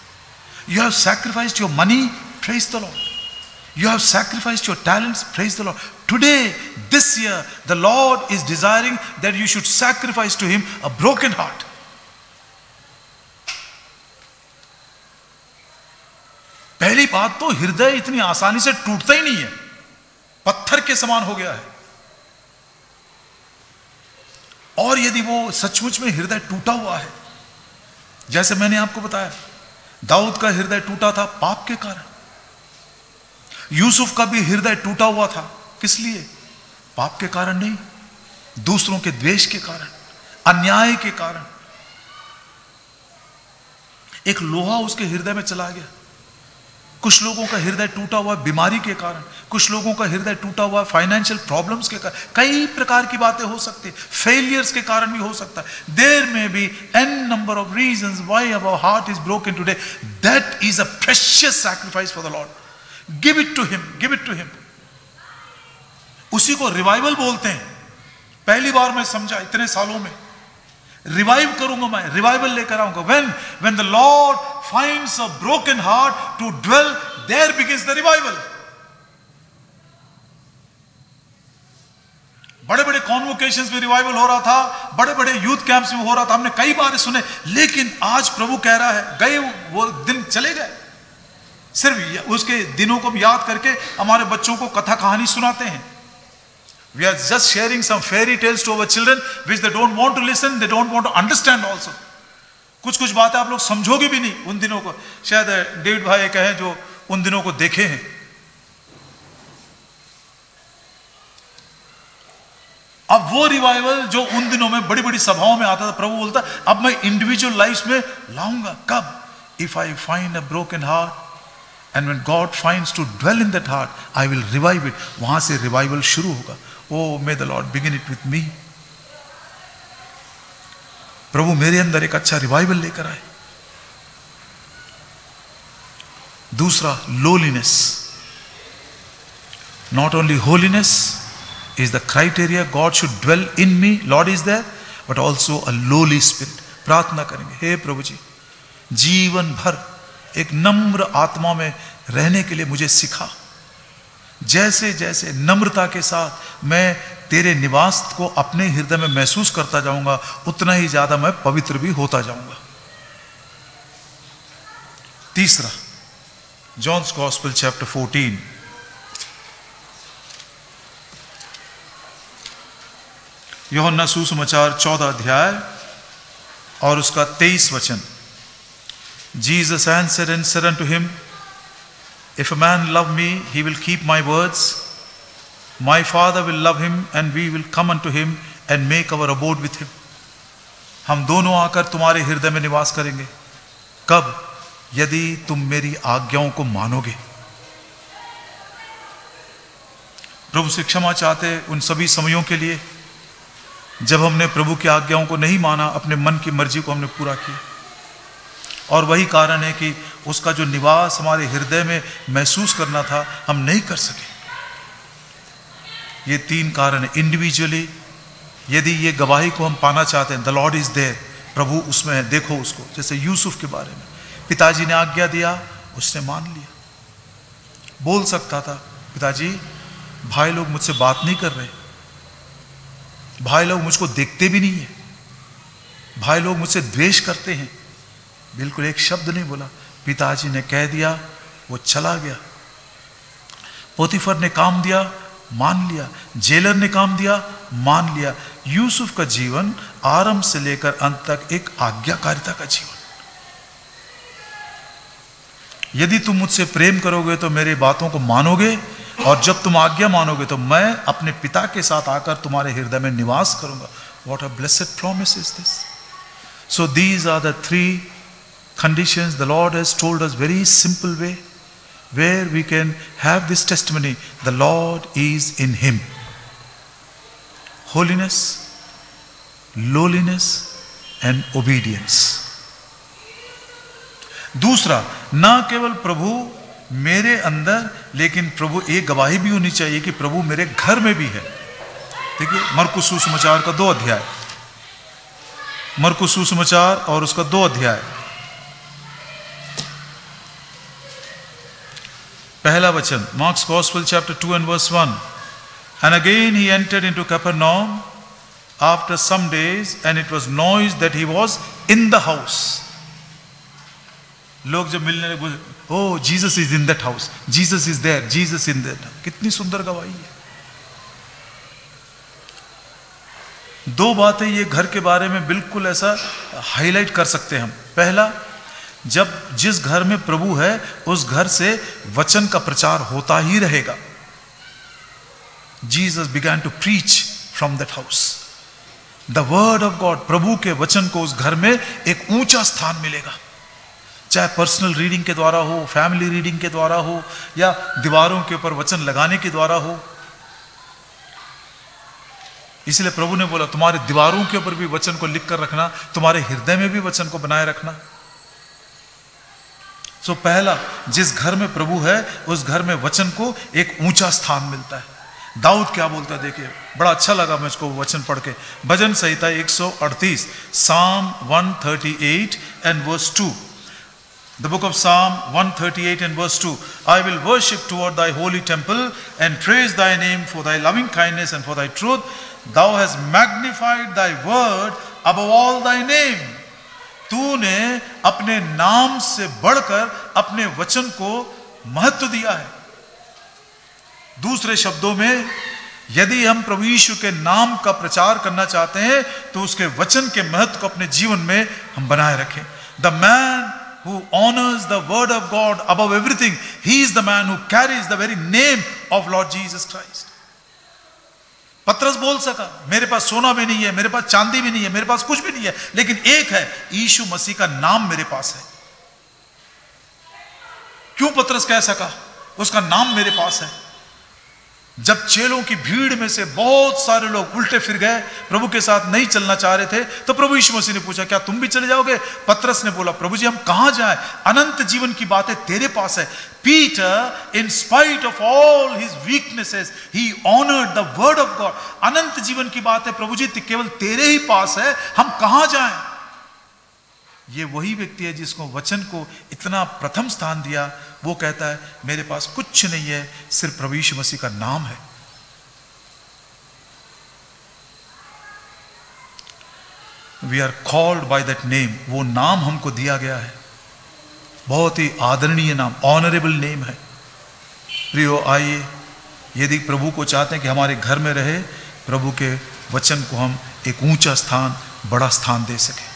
You have sacrificed your money, praise the Lord. You have sacrificed your talents, praise the Lord. Today, this year, the Lord is desiring that you should sacrifice to Him a broken heart. पहली बात तो हृदय इतनी आसानी से टूटता ही नहीं है, पत्थर के समान हो गया है। और यदि वो सचमुच में हृदय टूटा हुआ है, जैसे मैंने आपको बताया दाऊद का हृदय टूटा था पाप के कारण, यूसुफ का भी हृदय टूटा हुआ था। किस लिए? पाप के कारण नहीं, दूसरों के द्वेष के कारण, अन्याय के कारण। एक लोहा उसके हृदय में चला गया। कुछ लोगों का हृदय टूटा हुआ बीमारी के कारण, कुछ लोगों का हृदय टूटा हुआ फाइनेंशियल प्रॉब्लम्स के कारण। कई प्रकार की बातें हो सकती है, फेलियर्स के कारण भी हो सकता है। There may be an number of reasons why our heart is broken today. That is a precious sacrifice for the Lord. Give it to him, give it to him. उसी को रिवाइवल बोलते हैं। पहली बार मैं समझा इतने सालों में, रिवाइव करूंगा मैं, रिवाइवल लेकर आऊंगा। when the Lord finds a broken heart to dwell, there begins the revival. बड़े बड़े कॉन्वोकेशंस में रिवाइवल हो रहा था, बड़े बड़े यूथ कैंप्स में हो रहा था, हमने कई बार सुने। लेकिन आज प्रभु कह रहा है, गए वो दिन चले गए। सिर्फ उसके दिनों को याद करके हमारे बच्चों को कथा कहानी सुनाते हैं। We are just sharing some fairy tales to our children which they don't want to listen, they don't want to understand also. कुछ बातें आप लोग समझोगे भी नहीं उन दिनों को। शायद डेविड भाई कहें जो उन दिनों को देखे हैं। अब वो रिवाइवल जो उन दिनों में बड़ी बड़ी सभाओं में आता था, प्रभु बोलता अब मैं इंडिविजुअल लाइफ में लाऊंगा। कब? If I find a broken heart and when God finds to dwell in that heart, I will revive it. वहां से रिवाइवल शुरू होगा। O may the Lord begin it with me. प्रभु मेरे अंदर एक अच्छा रिवाइवल लेकर आए। दूसरा, lowliness. Not only holiness is the criteria God should dwell in me, Lord is there, but also a lowly spirit. प्रार्थना करेंगे, हे प्रभु जी, जीवन भर एक नम्र आत्मा में रहने के लिए मुझे सिखा। जैसे जैसे नम्रता के साथ मैं तेरे निवास को अपने हृदय में महसूस करता जाऊंगा, उतना ही ज्यादा मैं पवित्र भी होता जाऊंगा। तीसरा, जॉन्स गॉस्पेल चैप्टर 14, यूहन्ना सुसमाचार 14 अध्याय और उसका 23 वचन। Jesus answered and said unto him, If a man love me, he will keep my words. My Father will love him, and we will come unto him and make our abode with him. हम दोनों आकर तुम्हारे हृदय में निवास करेंगे। कब? यदि तुम मेरी आज्ञाओं को मानोगे। प्रभु से क्षमा चाहते उन सभी समयों के लिए जब हमने प्रभु की आज्ञाओं को नहीं माना, अपने मन की मर्जी को हमने पूरा किया। और वही कारण है कि उसका जो निवास हमारे हृदय में महसूस करना था, हम नहीं कर सके। ये 3 कारण है। इंडिविजुअली यदि ये गवाही को हम पाना चाहते हैं, द लॉर्ड इज देयर, प्रभु उसमें है, देखो उसको। जैसे यूसुफ के बारे में, पिताजी ने आज्ञा दिया, उसने मान लिया। बोल सकता था, पिताजी भाई लोग मुझसे बात नहीं कर रहे, भाई लोग मुझको देखते भी नहीं है, भाई लोग मुझसे द्वेष करते हैं। बिल्कुल एक शब्द नहीं बोला। पिताजी ने कह दिया, वो चला गया। पोतीफर ने काम दिया, मान लिया। जेलर ने काम दिया, मान लिया। यूसुफ का जीवन आरंभ से लेकर अंत तक एक आज्ञाकारिता का जीवन। यदि तुम मुझसे प्रेम करोगे तो मेरी बातों को मानोगे, और जब तुम आज्ञा मानोगे तो मैं अपने पिता के साथ आकर तुम्हारे हृदय में निवास करूंगा। What a blessed promise is this. So these are the 3 conditions the Lord has told us very simple way where we can have this testimony. The Lord is in him. Holiness, lowliness and obedience. दूसरा, ना केवल प्रभु मेरे अंदर, लेकिन प्रभु एक गवाही भी होनी चाहिए कि प्रभु मेरे घर में भी है। देखिए मरकुस सुसमाचार का 2 अध्याय, मरकुस सुसमाचार और उसका 2 अध्याय। पहला वचन, marks gospel chapter 2 and verse 1. And again he entered into Capernaum after some days, and it was noised that he was in the house. लोग जब मिलने लगे, O Jesus is in that house, Jesus is there, Jesus in that. कितनी सुंदर गवाही है। 2 बातें ये घर के बारे में बिल्कुल ऐसा हाईलाइट कर सकते हैं हम। पहला, जब जिस घर में प्रभु है उस घर से वचन का प्रचार होता ही रहेगा। Jesus began to preach from that house. The word of God, प्रभु के वचन को उस घर में एक ऊंचा स्थान मिलेगा। चाहे पर्सनल रीडिंग के द्वारा हो, फैमिली रीडिंग के द्वारा हो, या दीवारों के ऊपर वचन लगाने के द्वारा हो। इसलिए प्रभु ने बोला, तुम्हारे दीवारों के ऊपर भी वचन को लिख कर रखना, तुम्हारे हृदय में भी वचन को बनाए रखना। सो पहला, जिस घर में प्रभु है उस घर में वचन को एक ऊंचा स्थान मिलता है। दाऊद क्या बोलता है, देखिए बड़ा अच्छा लगा मुझको वचन पढ़ के। भजन संहिता 138, Psalm 138 and verse 2. The book of Psalm 138 and verse 2. I will worship toward thy holy temple and praise thy name for thy loving kindness and for thy truth. Thou hast magnified thy word above all thy name. तूने अपने नाम से बढ़कर अपने वचन को महत्व दिया है। दूसरे शब्दों में, यदि हम प्रभु यीशु के नाम का प्रचार करना चाहते हैं तो उसके वचन के महत्व को अपने जीवन में हम बनाए रखें। The man who honors the word of God above everything, he is the man who carries the very name of Lord Jesus Christ. पतरस बोल सका, मेरे पास सोना भी नहीं है, मेरे पास चांदी भी नहीं है, मेरे पास कुछ भी नहीं है, लेकिन एक है, यीशु मसीह का नाम मेरे पास है। क्यों पतरस कह सका? उसका नाम मेरे पास है। जब चेलों की भीड़ में से बहुत सारे लोग उल्टे फिर गए, प्रभु के साथ नहीं चलना चाह रहे थे, तो प्रभु यीशु मसीह ने पूछा, क्या तुम भी चले जाओगे? पतरस ने बोला, प्रभु जी हम कहां जाएं? अनंत जीवन की बातें तेरे पास है। Peter, in spite of all his weaknesses, he honoured the word of God. अनंत जीवन की बातें प्रभु जी केवल तेरे ही पास है, हम कहां जाएं? ये वही व्यक्ति है जिसको वचन को इतना प्रथम स्थान दिया। वो कहता है, मेरे पास कुछ नहीं है, सिर्फ प्रभु यीशु मसीह का नाम है। We are called by that name. वो नाम हमको दिया गया है, बहुत ही आदरणीय नाम, ऑनरेबल नेम है। प्रियो, आइए, यदि प्रभु को चाहते हैं कि हमारे घर में रहे, प्रभु के वचन को हम एक ऊंचा स्थान, बड़ा स्थान दे सके।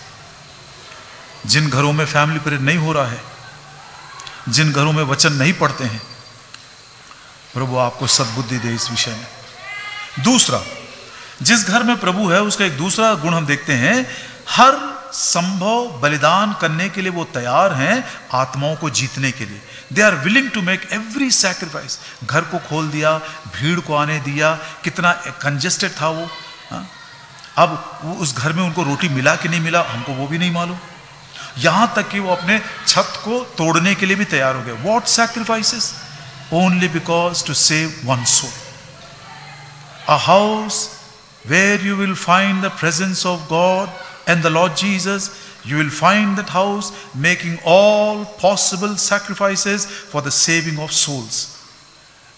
जिन घरों में फैमिली प्रेयर नहीं हो रहा है, जिन घरों में वचन नहीं पढ़ते हैं, प्रभु आपको सद्बुद्धि दे इस विषय में। दूसरा, जिस घर में प्रभु है उसका एक दूसरा गुण हम देखते हैं, हर संभव बलिदान करने के लिए वो तैयार हैं, आत्माओं को जीतने के लिए। They are willing to make every sacrifice. घर को खोल दिया, भीड़ को आने दिया, कितना कंजेस्टेड था वो। अब वो उस घर में उनको रोटी मिला कि नहीं मिला, हमको वो भी नहीं मालूम। यहां तक कि वो अपने छत को तोड़ने के लिए भी तैयार हो गए। What sacrifices? Only because to save one soul. A house where you will find the presence of God and the Lord Jesus, you will find that house making all possible sacrifices for the saving of souls.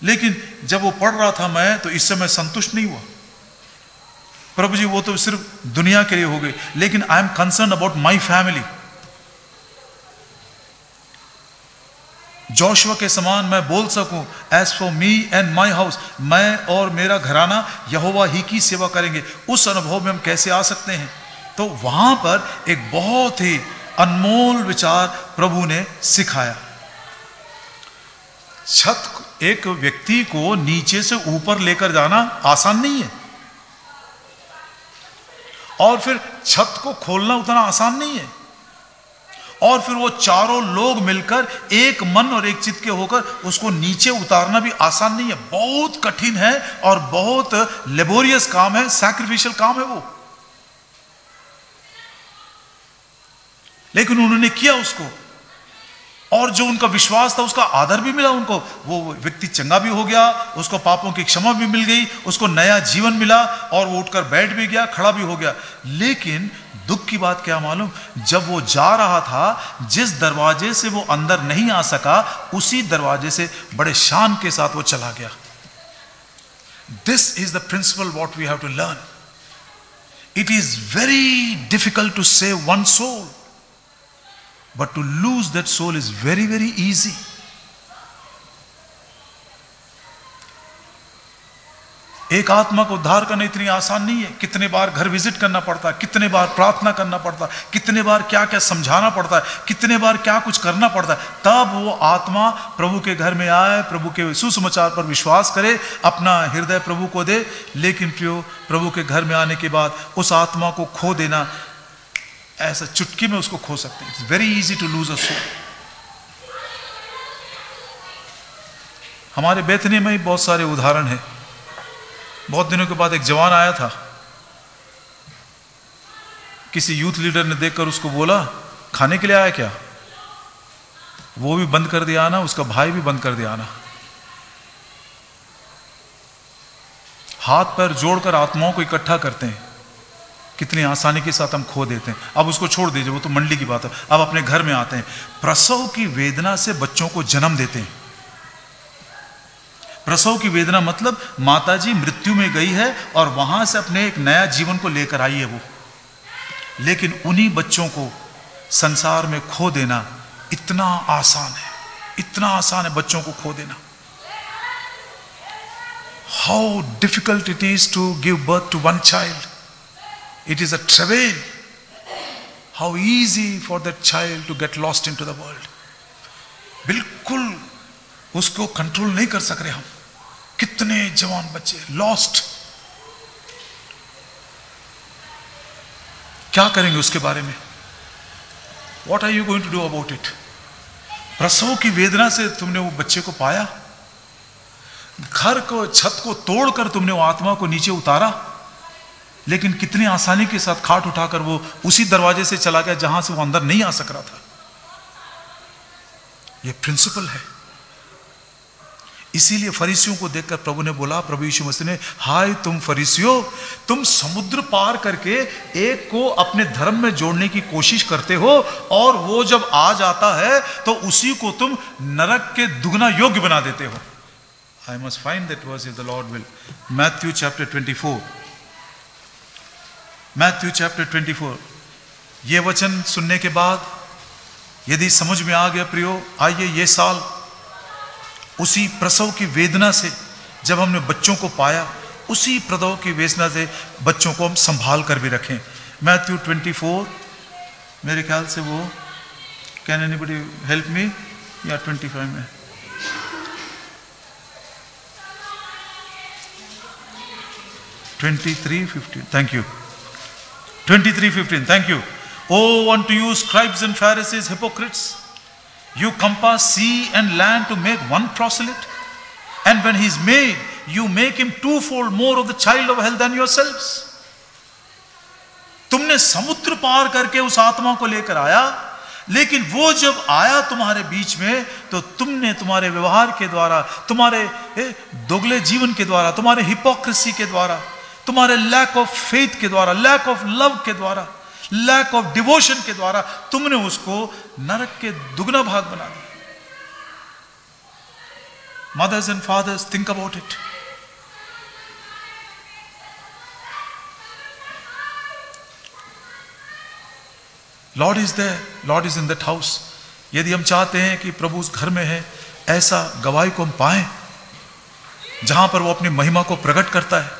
लेकिन जब वो पढ़ रहा था मैं, तो इससे मैं संतुष्ट नहीं हुआ। प्रभु जी वो तो सिर्फ दुनिया के लिए हो गए, लेकिन I am concern about my family. Joshua के समान मैं बोल सकूं, as for me and my house, मैं और मेरा घराना यहोवा ही की सेवा करेंगे। उस अनुभव में हम कैसे आ सकते हैं? तो वहां पर एक बहुत ही अनमोल विचार प्रभु ने सिखाया। छत, एक व्यक्ति को नीचे से ऊपर लेकर जाना आसान नहीं है, और फिर छत को खोलना उतना आसान नहीं है, और फिर वो चारों लोग मिलकर एक मन और एक चित्त के होकर उसको नीचे उतारना भी आसान नहीं है। बहुत कठिन है और बहुत लेबोरियस काम है, सैक्रिफिशियल काम है वो। लेकिन उन्होंने किया उसको, और जो उनका विश्वास था उसका आदर भी मिला उनको। वो व्यक्ति चंगा भी हो गया, उसको पापों की क्षमा भी मिल गई, उसको नया जीवन मिला, और वो उठकर बैठ भी गया, खड़ा भी हो गया। लेकिन दुख की बात क्या मालूम, जब वो जा रहा था, जिस दरवाजे से वो अंदर नहीं आ सका, उसी दरवाजे से बड़े शान के साथ वो चला गया। This is the principle what we have to learn. It is very difficult to save one soul, but to lose that soul is very very easy. एक आत्मा को उद्धार करना इतनी आसान नहीं है। कितने बार घर विजिट करना पड़ता है, कितने बार प्रार्थना करना पड़ता है, कितने बार क्या क्या समझाना पड़ता है, कितने बार क्या कुछ करना पड़ता है, तब वो आत्मा प्रभु के घर में आए, प्रभु के सुसमाचार पर विश्वास करे, अपना हृदय प्रभु को दे। लेकिन प्रियो, प्रभु के घर में आने के बाद उस आत्मा को खो देना ऐसा चुटकी में उसको खो सकते हैं। It's very easy to lose a soul. हमारे बेथनी में ही बहुत सारे उदाहरण हैं। बहुत दिनों के बाद एक जवान आया था, किसी यूथ लीडर ने देखकर उसको बोला, खाने के लिए आया क्या? वो भी बंद कर दिया आना, उसका भाई भी बंद कर दिया आना। हाथ पैर जोड़कर आत्माओं को इकट्ठा करते हैं, कितनी आसानी के साथ हम खो देते हैं। अब उसको छोड़ दीजिए, वो तो मंडली की बात है। अब अपने घर में आते हैं। प्रसव की वेदना से बच्चों को जन्म देते हैं। प्रसव की वेदना मतलब माताजी मृत्यु में गई है और वहां से अपने एक नया जीवन को लेकर आई है वो। लेकिन उन्हीं बच्चों को संसार में खो देना इतना आसान है, इतना आसान है बच्चों को खो देना। How difficult it is to give birth to one child. It is a travail. How easy for that child to get lost into the world. बिल्कुल उसको कंट्रोल नहीं कर सक रहे हम। कितने जवान बच्चे लॉस्ट, क्या करेंगे उसके बारे में? What are you going to do about it? प्रसव की वेदना से तुमने वो बच्चे को पाया, घर को छत को तोड़कर तुमने वो आत्मा को नीचे उतारा, लेकिन कितनी आसानी के साथ खाट उठाकर वो उसी दरवाजे से चला गया जहां से वो अंदर नहीं आ सक रहा था। ये प्रिंसिपल है। इसीलिए फरीसियों को देखकर प्रभु ने बोला, प्रभु यीशु मसीह ने, हाय तुम फरीसियों, तुम समुद्र पार करके एक को अपने धर्म में जोड़ने की कोशिश करते हो, और वो जब आ जाता है तो उसी को तुम नरक के दुगना योग्य बना देते हो। I must find that verse if the Lord will. Matthew chapter 24. Matthew chapter 24. ये वचन सुनने के बाद यदि समझ में आ गया प्रियो, आइए ये साल उसी प्रसव की वेदना से जब हमने बच्चों को पाया, उसी प्रसव की वेदना से बच्चों को हम संभाल कर भी रखें। मैथ्यू 24, मेरे ख्याल से वो, कैन एनीबडी हेल्प मी, या 25 में, Thank you. 23:15. Thank you. Oh, unto you scribes and Pharisees, hypocrites, you compass sea and land to make one proselyte, and when he is made, you make him twofold more of the child of hell than yourselves. तुमने समुद्र पार करके उस आत्मा को लेकर आया, लेकिन वो जब आया तुम्हारे बीच में तो तुमने तुम्हारे व्यवहार के द्वारा, तुम्हारे दोगले जीवन के द्वारा, तुम्हारे हिपोक्रेसी के द्वारा, तुम्हारे लैक ऑफ फेथ के द्वारा, लैक ऑफ लव के द्वारा, लैक ऑफ डिवोशन के द्वारा तुमने उसको नरक के दुगना भाग बना दिया। Mothers and fathers, think about it. Lord is there, Lord is in that house. यदि हम चाहते हैं कि प्रभु उस घर में है, ऐसा गवाही को हम पाएं जहां पर वो अपनी महिमा को प्रकट करता है,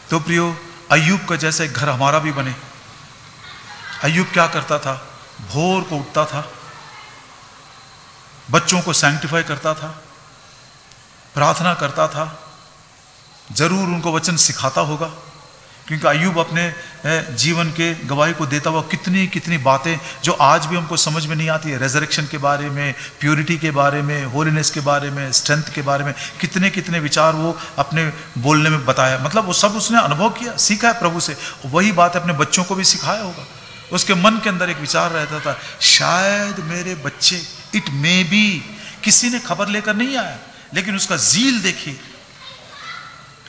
तो प्रियो अय्यूब का जैसा एक घर हमारा भी बने। अय्यूब क्या करता था? भोर को उठता था, बच्चों को सैंक्टिफाई करता था, प्रार्थना करता था, जरूर उनको वचन सिखाता होगा, क्योंकि अय्यूब अपने जीवन के गवाही को देता हुआ कितनी कितनी बातें जो आज भी हमको समझ में नहीं आती है, रेजरेक्शन के बारे में, प्योरिटी के बारे में, होलीनेस के बारे में, स्ट्रेंथ के बारे में, कितने कितने विचार वो अपने बोलने में बताया। मतलब वो सब उसने अनुभव किया, सीखा है प्रभु से। वही बात अपने बच्चों को भी सिखाया होगा। उसके मन के अंदर एक विचार रहता था, शायद मेरे बच्चे, इट मे बी, किसी ने खबर लेकर नहीं आया, लेकिन उसका जील देखिए,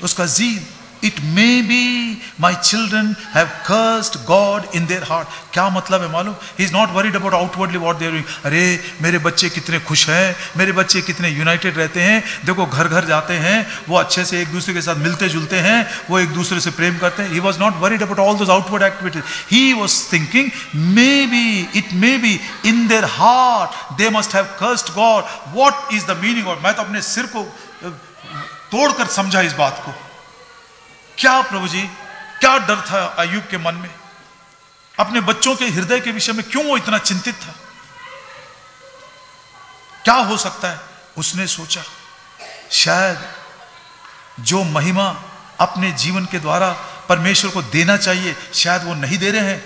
उसका जील, It may be my children have cursed God in their heart. क्या मतलब है मालूम? He is not worried about outwardly what they are doing. अरे मेरे बच्चे कितने खुश हैं, मेरे बच्चे कितने यूनाइटेड रहते हैं, देखो घर घर जाते हैं, वो अच्छे से एक दूसरे के साथ मिलते जुलते हैं, वो एक दूसरे से प्रेम करते हैं. He was not worried about all those outward activities. He was thinking maybe, it may be in their heart they must have cursed God. What is the meaning of? मैं तो अपने सिर को तोड़कर समझा इस बात को. क्या प्रभु जी, क्या डर था अय्यूब के मन में, अपने बच्चों के हृदय के विषय में क्यों वो इतना चिंतित था? क्या हो सकता है? उसने सोचा शायद जो महिमा अपने जीवन के द्वारा परमेश्वर को देना चाहिए शायद वो नहीं दे रहे हैं.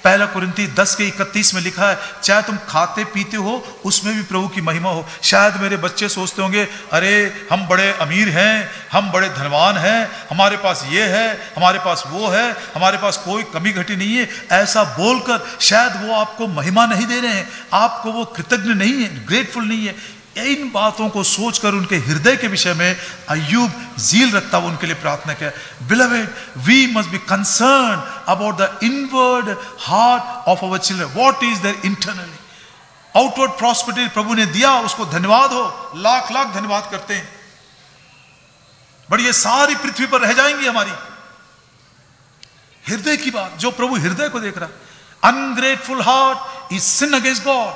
पहला कुरिन्थी 10:31 में लिखा है, चाहे तुम खाते पीते हो उसमें भी प्रभु की महिमा हो. शायद मेरे बच्चे सोचते होंगे, अरे हम बड़े अमीर हैं, हम बड़े धनवान हैं, हमारे पास ये है, हमारे पास वो है, हमारे पास कोई कमी घटी नहीं है. ऐसा बोलकर शायद वो आपको महिमा नहीं दे रहे हैं, आपको वो कृतज्ञ नहीं है, ग्रेटफुल नहीं है. इन बातों को सोचकर उनके हृदय के विषय में अय्यूब जील रखता हुआ उनके लिए प्रार्थना किया. Beloved, we must be concerned about the inward heart of our children. What is their internally? Outward prosperity प्रभु ने दिया, उसको धन्यवाद हो, लाख लाख धन्यवाद करते हैं. बट ये सारी पृथ्वी पर रह जाएंगी हमारी. हृदय की बात, जो प्रभु हृदय को देख रहा. Ungrateful heart is sin against God.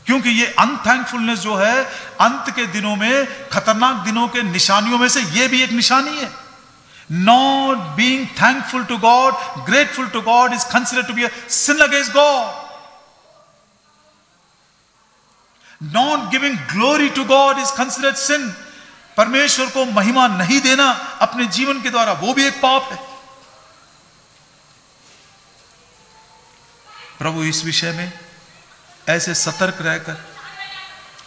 क्योंकि ये अनथैंकफुलनेस जो है अंत के दिनों में, खतरनाक दिनों के निशानियों में से ये भी एक निशानी है. Not being thankful to God, grateful to God is considered to be a sin against God. Not giving glory to God is considered sin. परमेश्वर को महिमा नहीं देना अपने जीवन के द्वारा, वो भी एक पाप है। प्रभु इस विषय में ऐसे सतर्क रहकर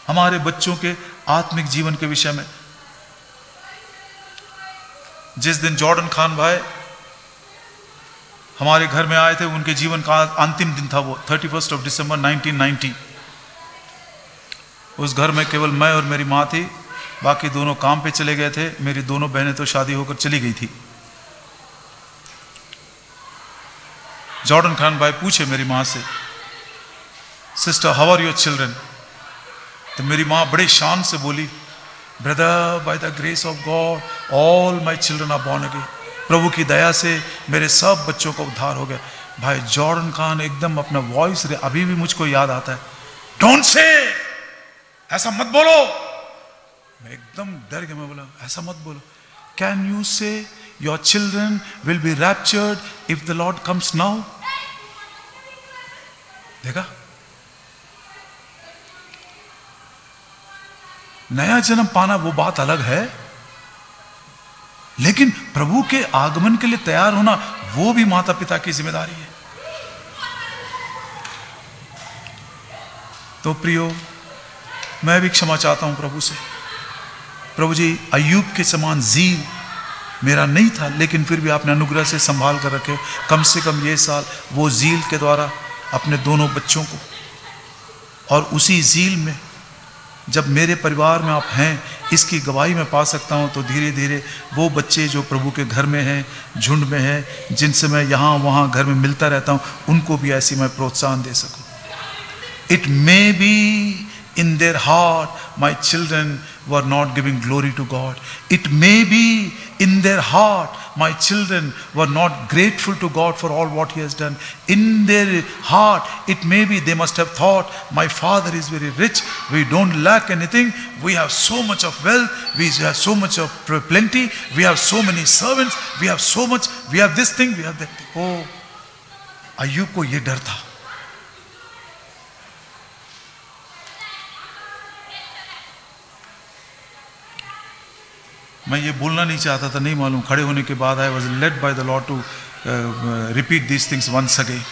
हमारे बच्चों के आत्मिक जीवन के विषय में, जिस दिन जॉर्डन खान भाई हमारे घर में आए थे, उनके जीवन का अंतिम दिन था, वो 31 दिसंबर 1990। उस घर में केवल मैं और मेरी माँ थी, बाकी दोनों काम पे चले गए थे। मेरी दोनों बहनें तो शादी होकर चली गई थी। जॉर्डन खान भाई पूछे मेरी माँ से, sister how are your children? तो मेरी माँ बड़े शान से बोली, brother by the grace of God all my children are born again. प्रभु की दया से मेरे सब बच्चों का उद्धार हो गया। भाई जॉर्डन खान एकदम अपना वॉइस अभी भी मुझको याद आता है, डोंट से, ऐसा मत बोलो। मैं एकदम डर गया, मैं बोला ऐसा मत बोलो। कैन यू से your children will be raptured if the Lord comes now? देखा, नया जन्म पाना वो बात अलग है, लेकिन प्रभु के आगमन के लिए तैयार होना वो भी माता पिता की जिम्मेदारी है। तो प्रियो, मैं भी क्षमा चाहता हूं प्रभु से। प्रभु जी, अय्यूब के समान जील मेरा नहीं था, लेकिन फिर भी आपने अनुग्रह से संभाल कर रखे। कम से कम ये साल वो जील के द्वारा अपने दोनों बच्चों को, और उसी जील में जब मेरे परिवार में आप हैं, इसकी गवाही मैं पा सकता हूं, तो धीरे धीरे वो बच्चे जो प्रभु के घर में हैं, झुंड में हैं, जिनसे मैं यहाँ वहाँ घर में मिलता रहता हूं, उनको भी ऐसी मैं प्रोत्साहन दे सकूं। It may be in their heart my children were not giving glory to God. It may be in their heart my children were not grateful to God for all what He has done. In their heart it may be they must have thought, my father is very rich, we don't lack anything, we have so much of wealth, we have so much of plenty, we have so many servants, we have so much, we have this thing, we have that thing. Oh, अय्यूब को ये डर था। मैं ये बोलना नहीं चाहता था, नहीं मालूम, खड़े होने के बाद I was led by the Lord to repeat these things once again.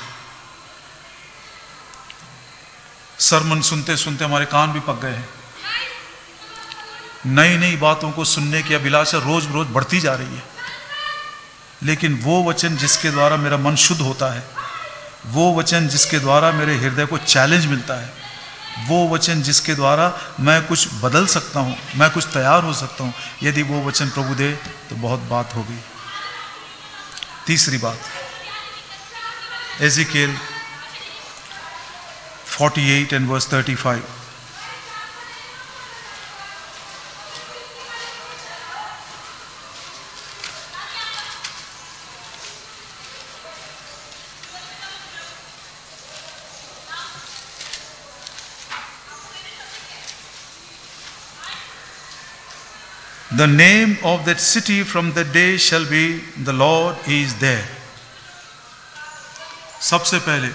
Sermon सुनते सुनते हमारे कान भी पक गए हैं। नई नई बातों को सुनने की अभिलाषा रोज रोज बढ़ती जा रही है, लेकिन वो वचन जिसके द्वारा मेरा मन शुद्ध होता है, वो वचन जिसके द्वारा मेरे हृदय को चैलेंज मिलता है, वो वचन जिसके द्वारा मैं कुछ बदल सकता हूँ, मैं कुछ तैयार हो सकता हूँ, यदि वो वचन प्रभु दे तो बहुत बात हो गई। तीसरी बात, एजिकियल 48 and verse 35। The name of that city from that day shall be the Lord is there। सबसे पहले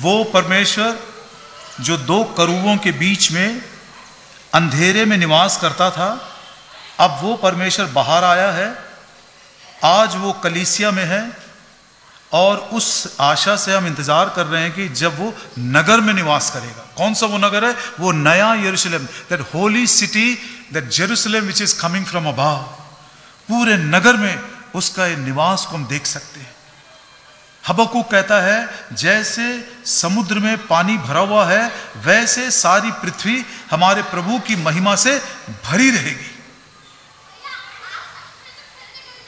वो परमेश्वर जो दो करूबों के बीच में अंधेरे में निवास करता था, अब वो परमेश्वर बाहर आया है। आज वो कलीसिया में है, और उस आशा से हम इंतजार कर रहे हैं कि जब वो नगर में निवास करेगा। कौन सा वो नगर है? वो नया यरूशलेम, that holy city, that Jerusalem which is coming from above. पूरे नगर में उसका निवास को हम देख सकते हैं। हबक्कुक कहता है जैसे समुद्र में पानी भरा हुआ है, वैसे सारी पृथ्वी हमारे प्रभु की महिमा से भरी रहेगी।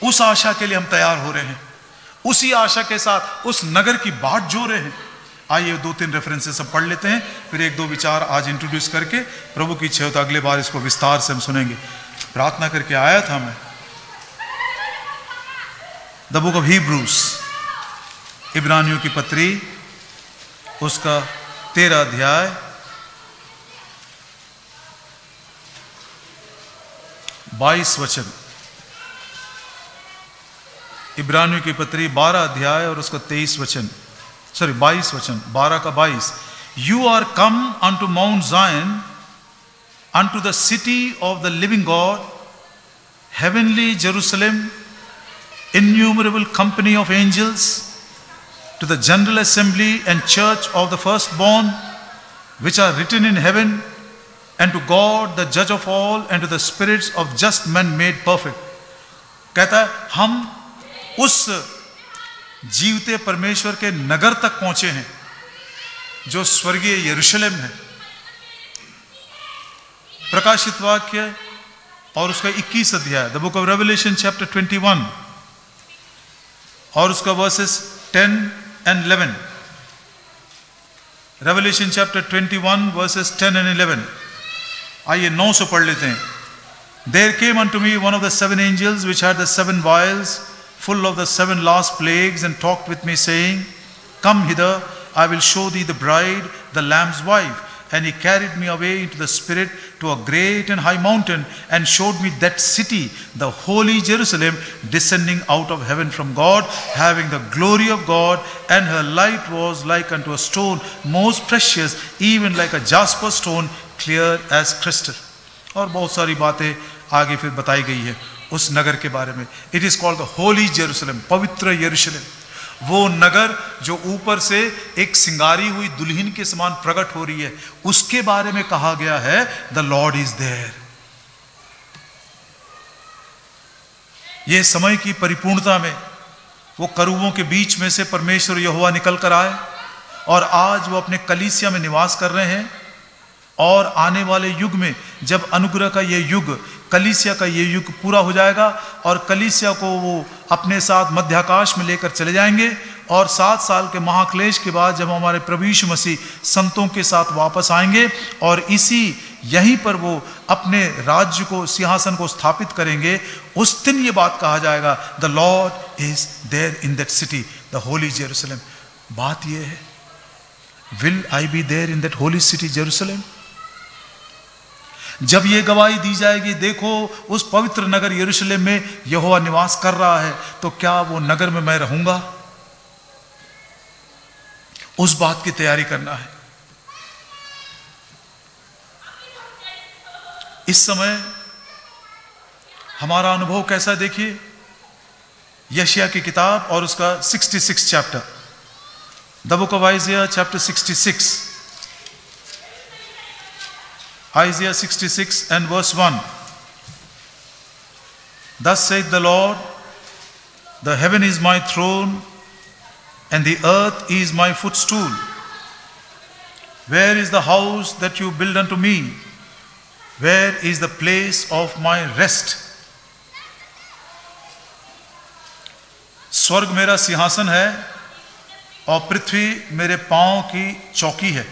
उस आशा के लिए हम तैयार हो रहे हैं, उसी आशा के साथ उस नगर की बाट जो रहे हैं। आइए 2-3 रेफरेंसेस सब पढ़ लेते हैं, फिर 1-2 विचार आज इंट्रोड्यूस करके प्रभु की इच्छा हो तो अगले बार इसको विस्तार से हम सुनेंगे। प्रार्थना करके आया था मैं। द बुक ऑफ हीब्रूस, इब्रानियों की पत्री, उसका 13 अध्याय 22 वचन। इब्रानियों की पत्री 12 अध्याय और उसका 23 वचन, 22 वचन, 12 का 22। You are come unto Mount Zion unto the city of the living God, heavenly Jerusalem, innumerable company of angels, to the general assembly and church of the firstborn, which are written in heaven, and to God the judge of all, and to the spirits of just men made perfect. कहता है हम उस जीवते परमेश्वर के नगर तक पहुंचे हैं जो स्वर्गीय यरूशलेम है। प्रकाशित वाक्य और उसका 21 अध्याय, the book of revelation chapter 21 और उसका versus 10 and 11. Revelation chapter 21 versus 10 and 11. आइए 9 से पढ़ लेते हैं। There came unto me one of the 7 angels which had the 7 vials full of the 7 last plagues, and talked with me, saying, Come hither, I will show thee the bride, the Lamb's wife. And he carried me away into the spirit to a great and high mountain, and showed me that city, the holy Jerusalem, descending out of heaven from God, having the glory of God, and her light was like unto a stone most precious, even like a jasper stone, clear as crystal. और बहुत सारी बातें आगे फिर बताई गई है उस नगर के बारे में। It is called the holy Jerusalem, पवित्र यरूशलेम। वो नगर जो ऊपर से एक सिंगारी हुई दुल्हन के समान प्रकट हो रही है, उसके बारे में कहा गया है द लॉर्ड इज देयर। ये समय की परिपूर्णता में वो करूबों के बीच में से परमेश्वर यहोवा निकल कर आए, और आज वो अपने कलीसिया में निवास कर रहे हैं। और आने वाले युग में जब अनुग्रह का ये युग, कलीसिया का ये युग पूरा हो जाएगा, और कलीसिया को वो अपने साथ मध्याकाश में लेकर चले जाएंगे, और 7 साल के महाक्लेश के बाद जब हमारे प्रभु यीशु मसीह संतों के साथ वापस आएंगे, और इसी यहीं पर वो अपने राज्य को, सिंहासन को स्थापित करेंगे, उस दिन ये बात कहा जाएगा the Lord is there in that city, the holy Jerusalem. बात ये है, will I be there in that holy city Jerusalem? जब ये गवाही दी जाएगी, देखो उस पवित्र नगर यरूशलेम में यहोवा निवास कर रहा है, तो क्या वो नगर में मैं रहूंगा? उस बात की तैयारी करना है। इस समय हमारा अनुभव कैसा, देखिए यशायाह की किताब और उसका 66 chapter, the book of आइजिया chapter 66, Isaiah 66 and verse 1. Thus saith the Lord, the heaven is my throne, and the earth is my footstool. Where is the house that you build unto me? Where is the place of my rest? स्वर्ग मेरा सिंहासन है, और पृथ्वी मेरे पांव की चौकी है।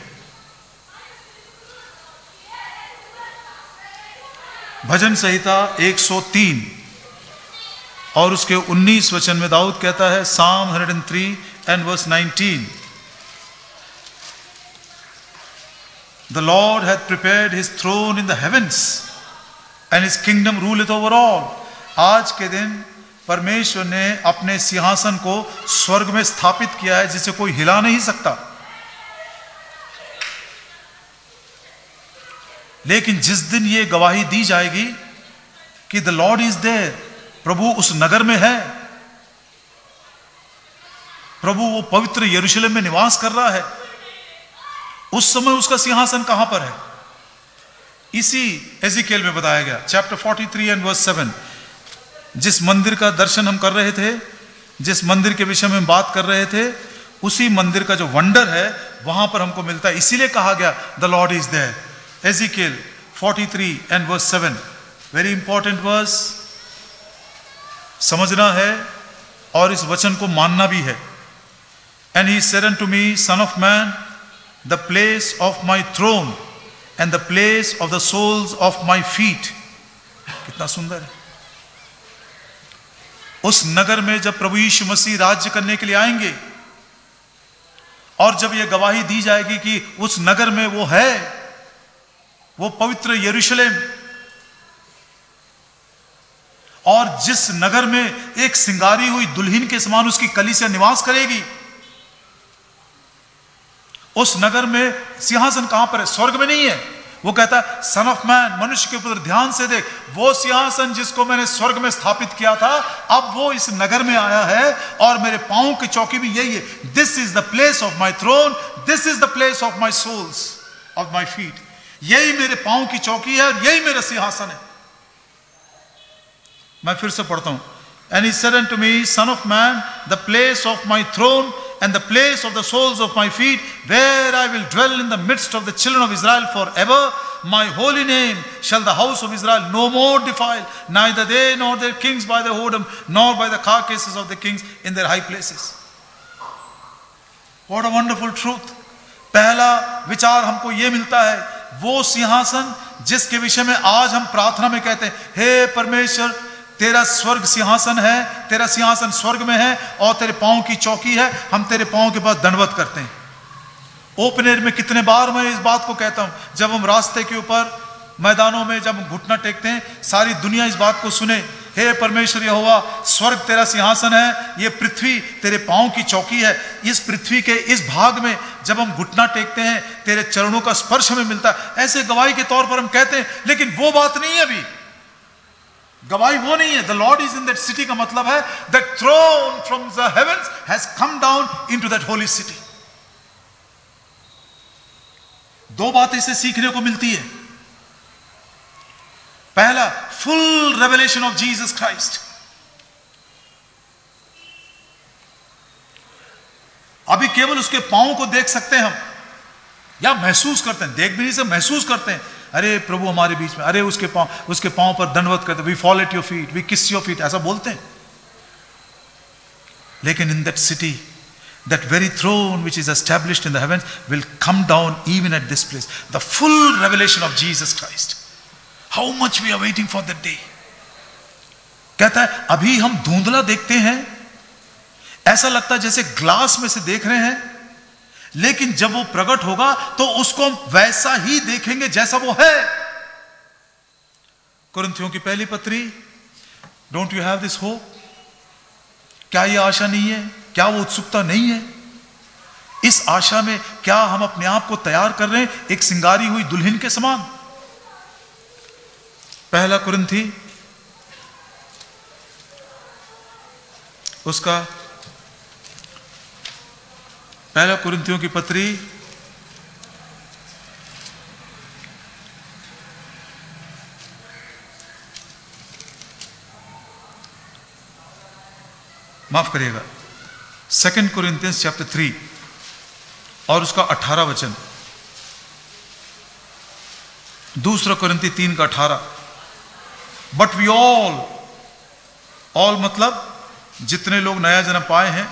भजन संहिता 103 और उसके 19 वचन में दाऊद कहता है, Psalm 103 and verse 19, The Lord hath prepared his throne in the heavens, and his kingdom ruleth over all. आज के दिन परमेश्वर ने अपने सिंहासन को स्वर्ग में स्थापित किया है, जिसे कोई हिला नहीं सकता। लेकिन जिस दिन ये गवाही दी जाएगी कि द लॉर्ड इज देयर, प्रभु उस नगर में है, प्रभु वो पवित्र यरूशलेम में निवास कर रहा है, उस समय उसका सिंहासन कहां पर है? इसी एजिकेल में बताया गया, चैप्टर 43 एंड वर्स 7। जिस मंदिर का दर्शन हम कर रहे थे, जिस मंदिर के विषय में हम बात कर रहे थे, उसी मंदिर का जो वंडर है वहां पर हमको मिलता है। इसीलिए कहा गया the Lord is there. Ezekiel 43 and verse 7, very important verse, समझना है और इस वचन को मानना भी है। And he said unto me, Son of man, the place of my throne and the place of the soles of my feet. कितना सुंदर है। उस नगर में जब प्रभु यीशु मसीह राज्य करने के लिए आएंगे, और जब यह गवाही दी जाएगी कि उस नगर में वो है, वो पवित्र यरूशलेम, और जिस नगर में एक सिंगारी हुई दुल्हन के समान उसकी कलीसिया निवास करेगी, उस नगर में सिंहासन कहां पर है? स्वर्ग में नहीं है, वो कहता है सन ऑफ मैन, मनुष्य के पुत्र, ध्यान से देख, वो सिंहासन जिसको मैंने स्वर्ग में स्थापित किया था, अब वो इस नगर में आया है और मेरे पांव की चौकी भी यही है। This is the place of my throne, this is the place of my soles of my feet. यही मेरे पांव की चौकी है और यही मेरा सिंहासन है। मैं फिर से पढ़ता हूं। And he said unto me, Son of man, the place of my throne and the place of the soles of my feet, where I will dwell in the midst of the children of Israel forever. My holy name shall the house of Israel no more defile, neither they nor their kings by the whoredom, nor by the carcasses of the kings in their high places. What a wonderful truth. पहला विचार हमको ये मिलता है, वो सिंहासन जिसके विषय में आज हम प्रार्थना में कहते हैं, हे परमेश्वर, तेरा स्वर्ग सिंहासन है, तेरा सिंहासन स्वर्ग में है और तेरे पांव की चौकी है, हम तेरे पांव के पास दंडवत करते हैं। ओपन एयर में कितने बार मैं इस बात को कहता हूं, जब हम रास्ते के ऊपर मैदानों में जब हम घुटना टेकते हैं, सारी दुनिया इस बात को सुने, हे परमेश्वर यहोवा, स्वर्ग तेरा सिंहासन है, ये पृथ्वी तेरे पांव की चौकी है। इस पृथ्वी के इस भाग में जब हम घुटना टेकते हैं, तेरे चरणों का स्पर्श हमें मिलता है। ऐसे गवाही के तौर पर हम कहते हैं, लेकिन वो बात नहीं है। अभी गवाही वो नहीं है। The Lord is in that city का मतलब है that throne from the heavens has come down into that holy city. दो बातें इसे सीखने को मिलती है। पहला, full revelation of Jesus Christ. अभी केवल उसके पांव को देख सकते हैं हम, या महसूस करते हैं, देख भी नहीं से महसूस करते हैं, अरे प्रभु हमारे बीच में, अरे उसके पांव पर दंडवत करते, we fall at your feet, we kiss your feet, ऐसा बोलते हैं। लेकिन in that city, that very throne which is established in the heavens will come down even at this place, the full revelation of Jesus Christ. How much we are waiting for that day. कहता है अभी हम धुंधला देखते हैं, ऐसा लगता है जैसे ग्लास में से देख रहे हैं, लेकिन जब वो प्रकट होगा तो उसको हम वैसा ही देखेंगे जैसा वो है। कुरिन्थियों की पहली पत्री, don't you have this hope? क्या ये आशा नहीं है? क्या वो उत्सुकता नहीं है? इस आशा में क्या हम अपने आप को तैयार कर रहे हैं एक सिंगारी हुई दुल्हन के समान? पहला कुरिन्थी उसका पहला कुरिन्थियों की पत्री माफ करिएगा, 2 Corinthians chapter 3 और उसका 18 वचन, 2 Corinthians 3 का 18। बट वी ऑल मतलब जितने लोग नया जन्म पाए हैं,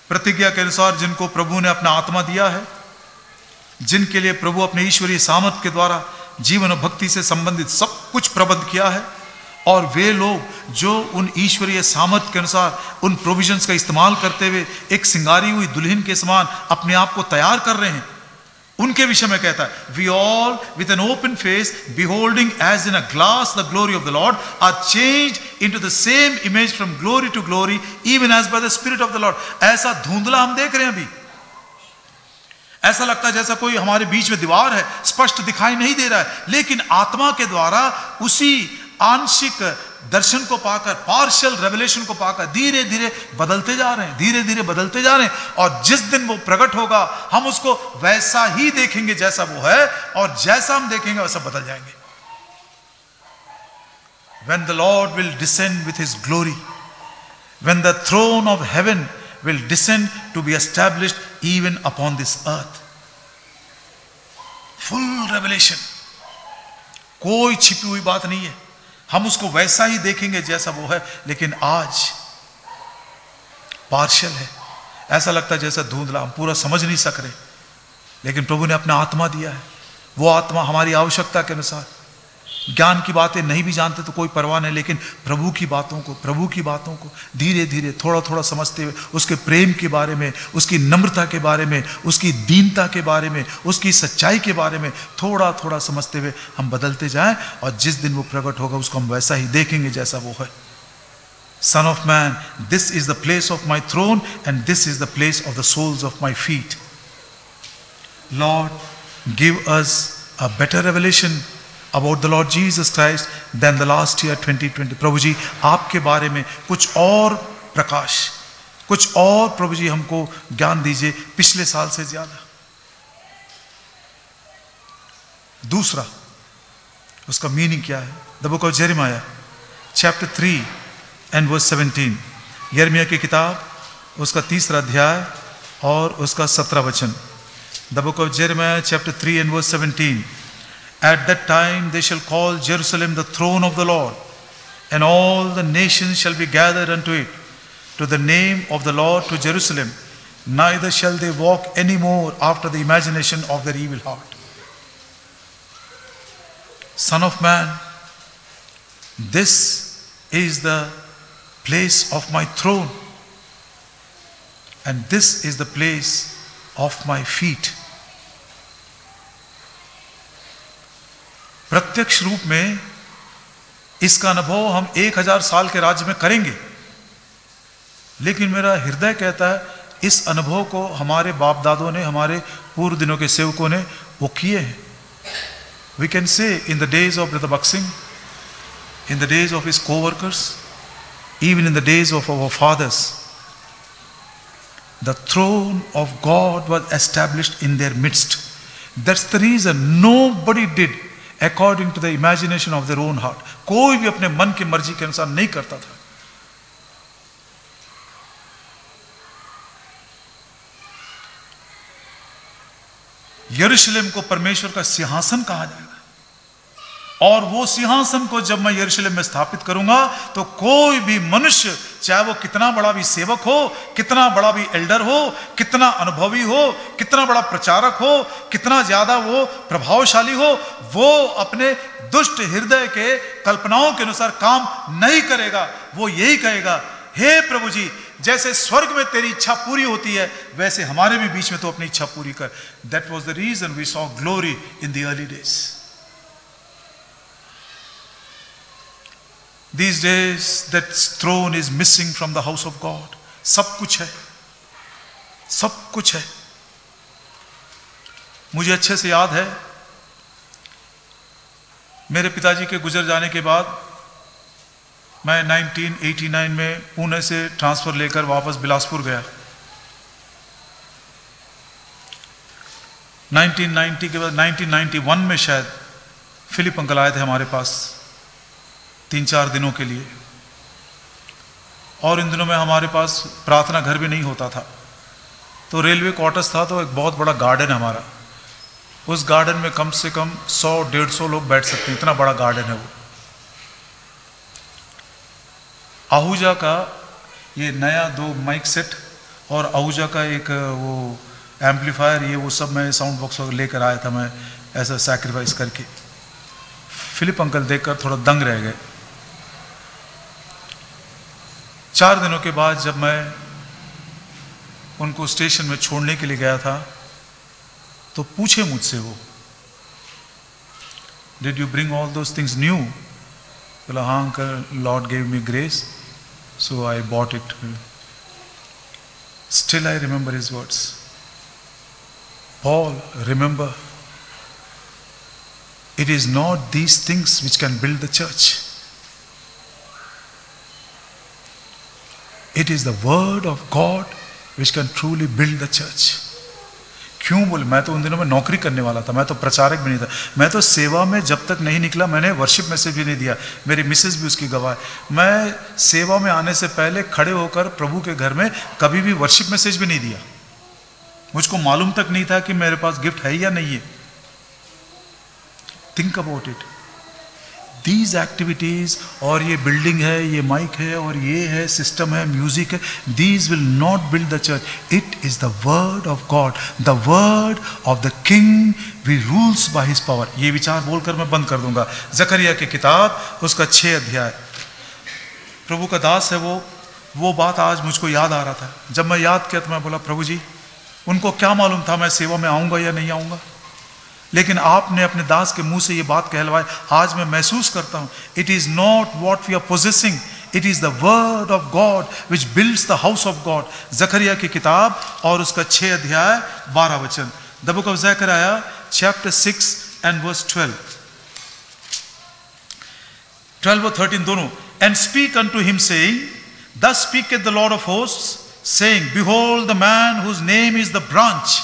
प्रतिज्ञा के अनुसार जिनको प्रभु ने अपना आत्मा दिया है, जिनके लिए प्रभु अपने ईश्वरीय सामर्थ के द्वारा जीवन और भक्ति से संबंधित सब कुछ प्रबंध किया है, और वे लोग जो उन ईश्वरीय सामर्थ के अनुसार उन प्रोविजंस का इस्तेमाल करते हुए एक सिंगारी हुई दुल्हन के समान अपने आप को तैयार कर रहे हैं, उनके विषय में कहता है, we all with an open face beholding as in a glass the glory of the Lord are changed into the same image from glory to glory even as by the spirit of the Lord. ऐसा धुंधला हम देख रहे हैं अभी, ऐसा लगता है जैसा कोई हमारे बीच में दीवार है, स्पष्ट दिखाई नहीं दे रहा है, लेकिन आत्मा के द्वारा उसी आंशिक दर्शन को पाकर, पार्शियल रेवलेशन को पाकर धीरे धीरे बदलते जा रहे हैं, धीरे धीरे बदलते जा रहे हैं, और जिस दिन वो प्रकट होगा हम उसको वैसा ही देखेंगे जैसा वो है, और जैसा हम देखेंगे वैसा बदल जाएंगे। When the Lord will descend with his glory, when the throne of heaven will descend to be established even upon this earth, full revelation, कोई छिपी हुई बात नहीं है, हम उसको वैसा ही देखेंगे जैसा वो है, लेकिन आज पार्शियल है, ऐसा लगता है जैसा धुंधला, हम पूरा समझ नहीं सक रहे, लेकिन प्रभु ने अपना आत्मा दिया है, वो आत्मा हमारी आवश्यकता के अनुसार, ज्ञान की बातें नहीं भी जानते तो कोई परवाह नहीं, लेकिन प्रभु की बातों को धीरे धीरे थोड़ा थोड़ा समझते हुए, उसके प्रेम के बारे में, उसकी नम्रता के बारे में, उसकी दीनता के बारे में, उसकी सच्चाई के बारे में थोड़ा थोड़ा समझते हुए हम बदलते जाएं, और जिस दिन वो प्रकट होगा उसको हम वैसा ही देखेंगे जैसा वो है। Son of man, this is the place of my throne and this is the place of the soles of my feet. Lord, give us a better revelation about the Lord Jesus Christ than the last year 2020. प्रभु जी आपके बारे में कुछ और प्रकाश, कुछ और प्रभु जी हमको ज्ञान दीजिए पिछले साल से ज्यादा। दूसरा उसका मीनिंग क्या है? The book of Jeremiah chapter 3 and verse 17, यिर्मयाह की किताब उसका 3 अध्याय और उसका 17 वचन। The book of Jeremiah chapter 3 and verse 17, At that time they shall call Jerusalem the throne of the Lord, and all the nations shall be gathered unto it, to the name of the Lord, to Jerusalem. Neither shall they walk any more after the imagination of their evil heart. Son of man, this is the place of my throne, and this is the place of my feet. प्रत्यक्ष रूप में इसका अनुभव हम 1000 साल के राज्य में करेंगे, लेकिन मेरा हृदय कहता है इस अनुभव को हमारे बाप दादों ने, हमारे पूर्व दिनों के सेवकों ने वो किए हैं। We can say in the days of Brother Baksing, in the days of his co-workers, even in the days of our fathers, the throne of God was established in their midst. That's the reason nobody did according to the imagination of their own heart. कोई भी अपने मन की मर्जी के अनुसार नहीं करता था। यरूशलेम को परमेश्वर का सिंहासन कहा जाएगा, और वो सिंहासन को जब मैं यरूशलेम में स्थापित करूंगा तो कोई भी मनुष्य, चाहे वो कितना बड़ा भी सेवक हो, कितना बड़ा भी एल्डर हो, कितना अनुभवी हो, कितना बड़ा प्रचारक हो, कितना ज्यादा वो प्रभावशाली हो, वो अपने दुष्ट हृदय के कल्पनाओं के अनुसार काम नहीं करेगा। वो यही कहेगा, हे प्रभु जी, जैसे स्वर्ग में तेरी इच्छा पूरी होती है वैसे हमारे भी बीच में तो अपनी इच्छा पूरी कर। That was the reason we saw glory in the early days. These days that throne is missing from the house of God. सब कुछ है, सब कुछ है। मुझे अच्छे से याद है, मेरे पिताजी के गुजर जाने के बाद मैं 1989 में पुणे से ट्रांसफर लेकर वापस बिलासपुर गया। 1990 के बाद 1991 में शायद फिलिप अंकल आए थे हमारे पास 3-4 दिनों के लिए, और इन दिनों में हमारे पास प्रार्थना घर भी नहीं होता था, तो रेलवे क्वार्टर्स था, तो एक बहुत बड़ा गार्डन है हमारा। उस गार्डन में कम से कम 100-150 लोग बैठ सकते हैं, इतना बड़ा गार्डन है वो। आहूजा का ये नया 2 माइक सेट और आहूजा का एक वो एम्पलीफायर, ये वो सब मैं साउंड बॉक्स लेकर आया था मैं, ऐसा सैक्रिफाइस करके। फिलिप अंकल देखकर थोड़ा दंग रह गए। 4 दिनों के बाद जब मैं उनको स्टेशन में छोड़ने के लिए गया था तो पूछे मुझसे वो, did you bring all those things new? बोला हाँ uncle, Lord gave me grace, so I bought it. Still I remember his words, Paul, remember, it is not these things which can build the church. It is the word of God which can truly build the church. क्यों बोले? मैं तो उन दिनों में नौकरी करने वाला था, मैं तो प्रचारक भी नहीं था, मैं तो सेवा में जब तक नहीं निकला मैंने वर्शिप मैसेज भी नहीं दिया। मेरी मिसेस भी उसकी गवाह है। मैं सेवा में आने से पहले खड़े होकर प्रभु के घर में कभी भी वर्शिप मैसेज भी नहीं दिया। मुझको मालूम तक नहीं था कि मेरे पास गिफ्ट है या नहीं है। Think about it, these activities, और ये बिल्डिंग है, ये माइक है, और ये है सिस्टम है, म्यूजिक है, these will not build the church. It is the word of God, the word of the king we rules by his power. ये विचार बोलकर मैं बंद कर दूंगा। जकरिया की किताब उसका 6 अध्याय, प्रभु का दास है वो बात आज मुझको याद आ रहा था। जब मैं याद किया तो मैं बोला, प्रभु जी, उनको क्या मालूम था मैं सेवा में आऊंगा या नहीं आऊंगा, लेकिन आपने अपने दास के मुंह से ये बात कहलवाई। आज मैं महसूस करता हूं, it is not what we are possessing, it is the word of God which builds the house of God. जकरिया की किताब और उसका 6 अध्याय 12 वचन। The book of Zechariah chapter 6 and verse 12. 12 or 13 दोनों. And speak unto him saying, thus speaketh the Lord of hosts, saying, behold the man whose name is the branch,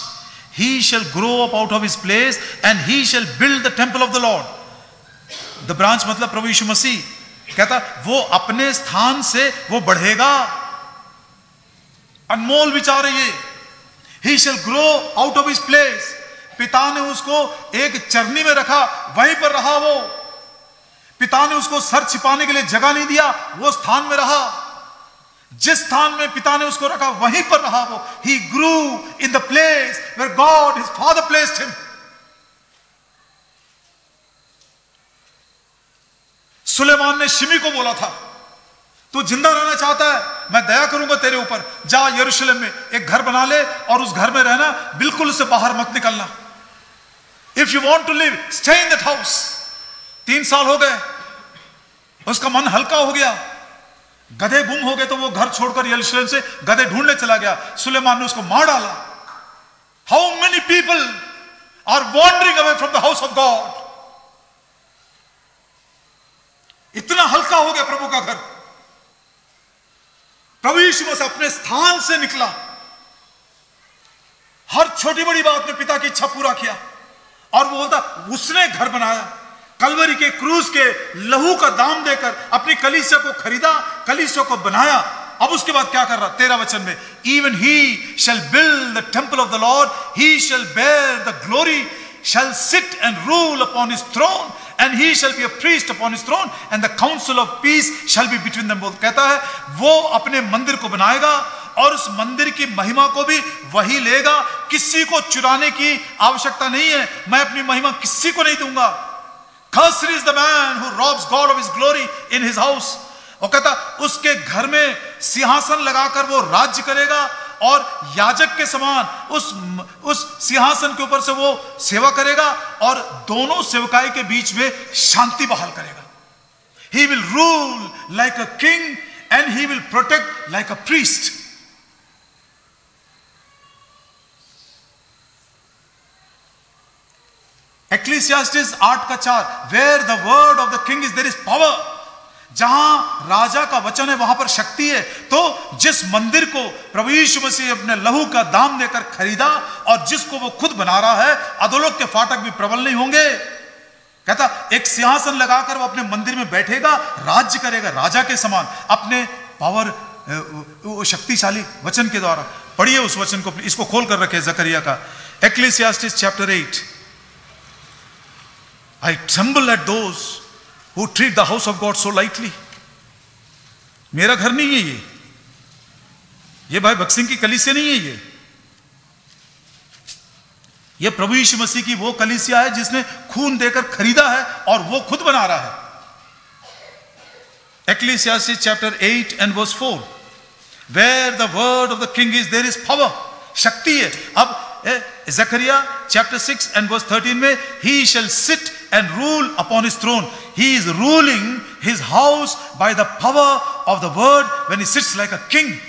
he shall grow up out of his place and he shall build the temple of the Lord. The branch मतलब प्रभु यीशु मसीह. कहता वो अपने स्थान से वो बढ़ेगा. अनमोल विचार है ये. He shall grow out of his place. पिता ने उसको एक चरनी में रखा, वहीं पर रहा वो. पिता ने उसको सर छिपाने के लिए जगह नहीं दिया, वो स्थान में रहा. जिस स्थान में पिता ने उसको रखा वहीं पर रहा वो. He grew in the place where God, his father, placed him. Suleman ने शिमी को बोला था, तू जिंदा रहना चाहता है, मैं दया करूंगा तेरे ऊपर, जा यरूशलेम में एक घर बना ले और उस घर में रहना, बिल्कुल उससे बाहर मत निकलना. If you want to live, stay in that house. 3 साल हो गए, उसका मन हल्का हो गया. गधे गुम हो गए तो वो घर छोड़कर यरूशलेम से गधे ढूंढने चला गया. सुलेमान ने उसको मार डाला. How many people are wandering away from the house of God? इतना हल्का हो गया प्रभु का घर. प्रभु यीशु मसीह अपने स्थान से निकला, हर छोटी बड़ी बात में पिता की इच्छा पूरा किया. और वो बोलता उसने घर बनाया, कलवरी के क्रूस के लहू का दाम देकर अपनी कलीसिया को खरीदा, कलीसिया को बनाया. अब उसके बाद क्या कर रहा? 13 वचन में, even he shall build the temple of the Lord, he shall bear the glory, shall sit and rule upon his throne, and he shall be a priest upon his throne, and the council of peace shall be between them both. कहता है वो अपने मंदिर को बनाएगा और उस मंदिर की महिमा को भी वही लेगा. किसी को चुराने की आवश्यकता नहीं है. मैं अपनी महिमा किसी को नहीं दूंगा. Cursed is the man who robs God of his glory in his house. और कहता उसके घर में सिंहासन लगाकर वो राज्य करेगा और याजक के समान उस सिंहासन के ऊपर से वो सेवा करेगा और दोनों सेवकाई के बीच में शांति बहाल करेगा. He will rule like a king and he will protect like a priest. Ecclesiastes 8:4, where the word of the king is, there is power. जहां राजा का वचन है वहां पर शक्ति है. तो जिस मंदिर को प्रभु यीशु मसीह अपने लहू का दाम देकर खरीदा और जिसको वो खुद बना रहा है, अधोलोक के फाटक भी प्रबल नहीं होंगे. कहता एक सिंहासन लगाकर वो अपने मंदिर में बैठेगा, राज्य करेगा राजा के समान, अपने पावर शक्तिशाली वचन के द्वारा. पढ़िए उस वचन को, इसको खोल कर रखे जकरिया का. Ecclesiastes chapter 8. I tremble at those who treat the house of God so lightly. मेरा घर नहीं है ये भाई भक्त सिंह की कलीसिया नहीं है ये प्रभु यीशु मसीह की वो कलीसिया है जिसने खून देकर खरीदा है और वो खुद बना रहा है. Ecclesiastes chapter 8 and verse 4, where the word of the king is, there is power. शक्ति है. अब जकरिया chapter 6 and verse 13 में, he shall sit and rule upon his throne. He is ruling his house by the power of the word when he sits like a king.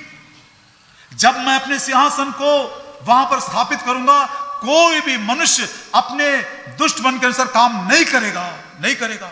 जब मैं अपने सिंहासन को वहां पर स्थापित करूंगा, कोई भी मनुष्य अपने दुष्ट मन के अनुसार काम नहीं करेगा.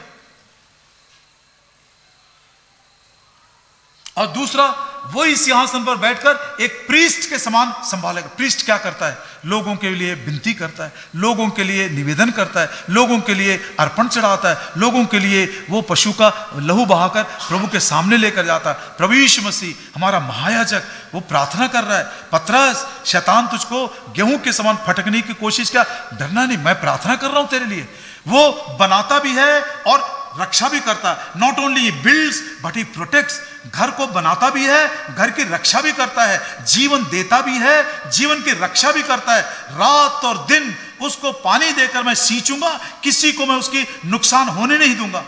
और दूसरा, वही सिंहासन पर बैठकर एक प्रीस्ट के समान संभालेगा. प्रीस्ट क्या करता है? लोगों के लिए विनती करता है, लोगों के लिए निवेदन करता है, लोगों के लिए अर्पण चढ़ाता है, लोगों के लिए वो पशु का लहू बहाकर प्रभु के सामने लेकर जाता है. प्रभु यीशु मसीह हमारा महायाजक, वो प्रार्थना कर रहा है, पतरस शैतान तुझको गेहूं के समान फटकने की कोशिश किया, डरना नहीं, मैं प्रार्थना कर रहा हूं तेरे लिए. वो बनाता भी है और रक्षा भी करता है. Not only builds but he protects. घर को बनाता भी है, घर की रक्षा भी करता है, जीवन देता भी है, जीवन की रक्षा भी करता है. रात और दिन उसको पानी देकर मैं सींचूंगा, किसी को मैं उसकी नुकसान होने नहीं दूंगा.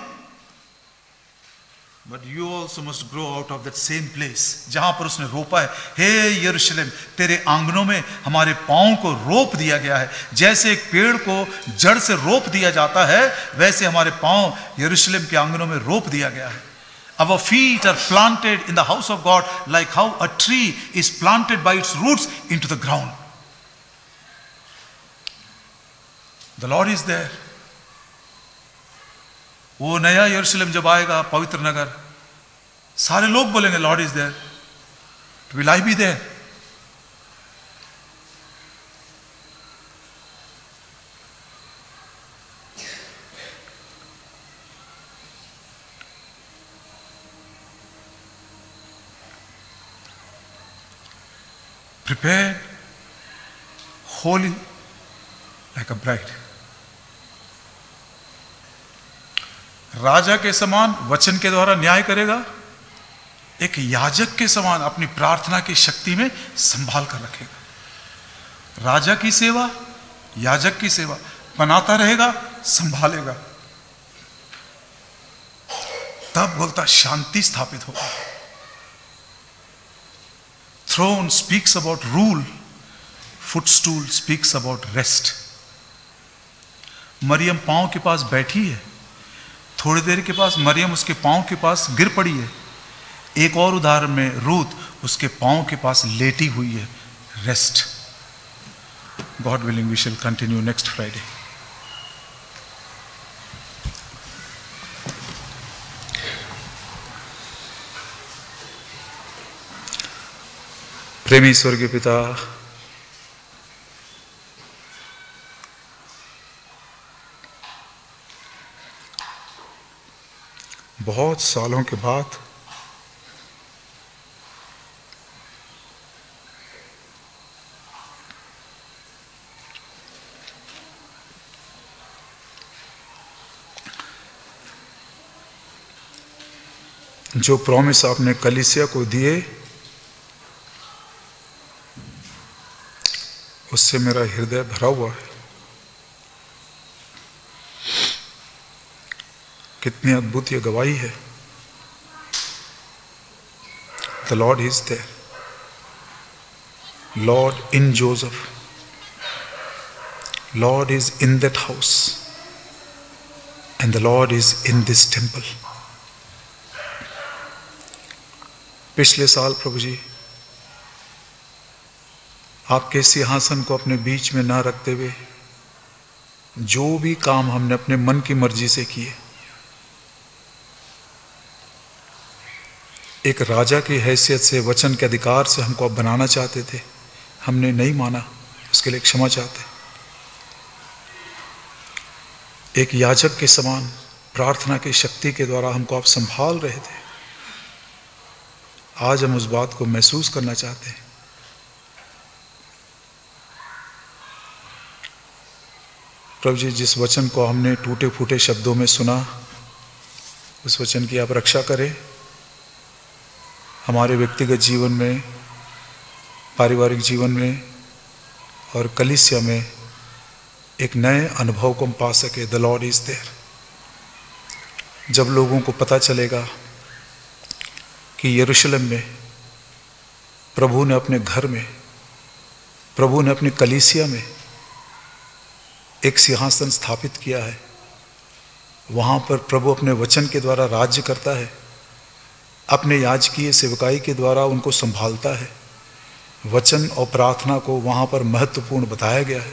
But you also must grow out of that same place जहां पर उसने रोपा है. हे यरूशलेम, तेरे आंगनों में हमारे पांव को रोप दिया गया है. जैसे एक पेड़ को जड़ से रोप दिया जाता है, वैसे हमारे पांव यरूशलेम के आंगनों में रोप दिया गया है. Our feet are planted in the house of God like how a tree is planted by its roots into the ground. The Lord is there. वो नया यरूशलेम जब आएगा, पवित्र नगर, सारे लोग बोलेंगे Lord is there, will I be there? Prepared, holy, like a bride. राजा के समान वचन के द्वारा न्याय करेगा, एक याजक के समान अपनी प्रार्थना की शक्ति में संभाल कर रखेगा। राजा की सेवा, याजक की सेवा, बनाता रहेगा, संभालेगा, तब बोलता शांति स्थापित होगा। Throne speaks about rule, footstool speaks about rest. Maryam पांव के पास बैठी है, थोड़ी देर के पास मरियम उसके पांव के पास गिर पड़ी है। एक और उदाहरण में रूथ उसके पांव के पास लेटी हुई है, rest. God willing, we shall continue next Friday. प्रेमी स्वर्गीय पिता, बहुत सालों के बाद जो प्रॉमिस आपने कलीसिया को दिए, उससे मेरा हृदय भरा हुआ है। कितनी अद्भुत ये गवाही है। The Lord is there, Lord in Joseph, Lord is in that house, and the Lord is in this temple. पिछले साल प्रभु जी आपके सिंहासन को अपने बीच में ना रखते हुए जो भी काम हमने अपने मन की मर्जी से किए, एक राजा की हैसियत से, वचन के अधिकार से हमको आप बनाना चाहते थे, हमने नहीं माना, उसके लिए क्षमा चाहते। एक याजक के समान प्रार्थना की शक्ति के द्वारा हमको आप संभाल रहे थे। आज हम उस बात को महसूस करना चाहते हैं। प्रभु जी, जिस वचन को हमने टूटे फूटे शब्दों में सुना, उस वचन की आप रक्षा करें। हमारे व्यक्तिगत जीवन में, पारिवारिक जीवन में और कलीसिया में एक नए अनुभव को हम पा सके। The Lord is there. जब लोगों को पता चलेगा कि यरूशलेम में प्रभु ने अपने घर में, प्रभु ने अपनी कलीसिया में एक सिंहासन स्थापित किया है, वहाँ पर प्रभु अपने वचन के द्वारा राज्य करता है, अपने याजकीय सेवकाई के द्वारा उनको संभालता है। वचन और प्रार्थना को वहाँ पर महत्वपूर्ण बताया गया है।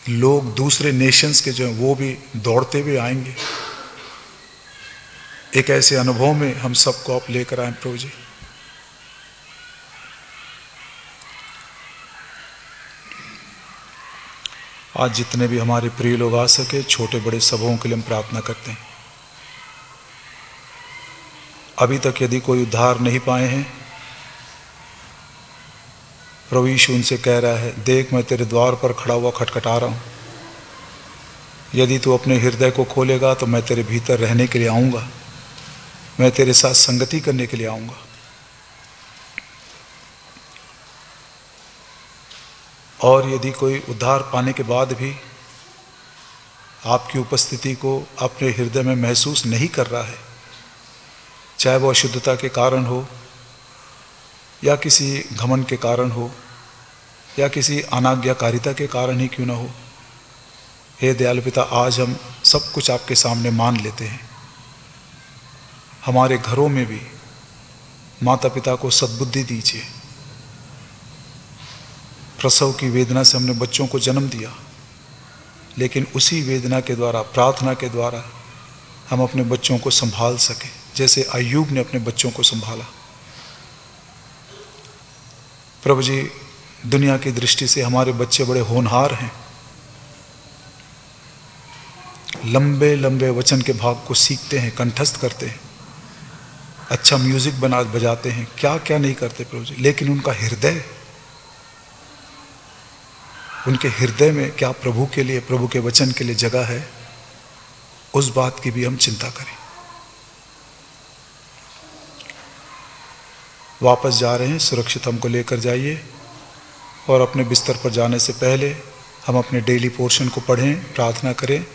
लोग दूसरे नेशंस के जो हैं वो भी दौड़ते हुए आएंगे। एक ऐसे अनुभव में हम सबको आप लेकर आए प्रभु जी। आज जितने भी हमारे प्रिय लोग आ सके, छोटे बड़े सबों के लिए हम प्रार्थना करते हैं। अभी तक यदि कोई उद्धार नहीं पाए हैं, प्रभु यीशु उनसे कह रहा है, देख मैं तेरे द्वार पर खड़ा हुआ खटखटा रहा हूं। यदि तू अपने हृदय को खोलेगा तो मैं तेरे भीतर रहने के लिए आऊंगा, मैं तेरे साथ संगति करने के लिए आऊंगा। और यदि कोई उद्धार पाने के बाद भी आपकी उपस्थिति को अपने हृदय में महसूस नहीं कर रहा है, चाहे वो अशुद्धता के कारण हो या किसी घमंड के कारण हो या किसी अनाज्ञाकारिता के कारण ही क्यों ना हो, हे दयालु पिता, आज हम सब कुछ आपके सामने मान लेते हैं। हमारे घरों में भी माता पिता को सद्बुद्धि दीजिए। प्रसव की वेदना से हमने बच्चों को जन्म दिया, लेकिन उसी वेदना के द्वारा, प्रार्थना के द्वारा हम अपने बच्चों को संभाल सकें, जैसे अय्यूब ने अपने बच्चों को संभाला। प्रभु जी, दुनिया की दृष्टि से हमारे बच्चे बड़े होनहार हैं, लंबे लंबे वचन के भाग को सीखते हैं, कंठस्थ करते हैं, अच्छा म्यूजिक बजाते हैं, क्या क्या नहीं करते प्रभु जी, लेकिन उनके हृदय में क्या प्रभु के लिए, प्रभु के वचन के लिए जगह है, उस बात की भी हम चिंता करें। वापस जा रहे हैं, सुरक्षित हमको लेकर जाइए, और अपने बिस्तर पर जाने से पहले हम अपने डेली पोर्शन को पढ़ें, प्रार्थना करें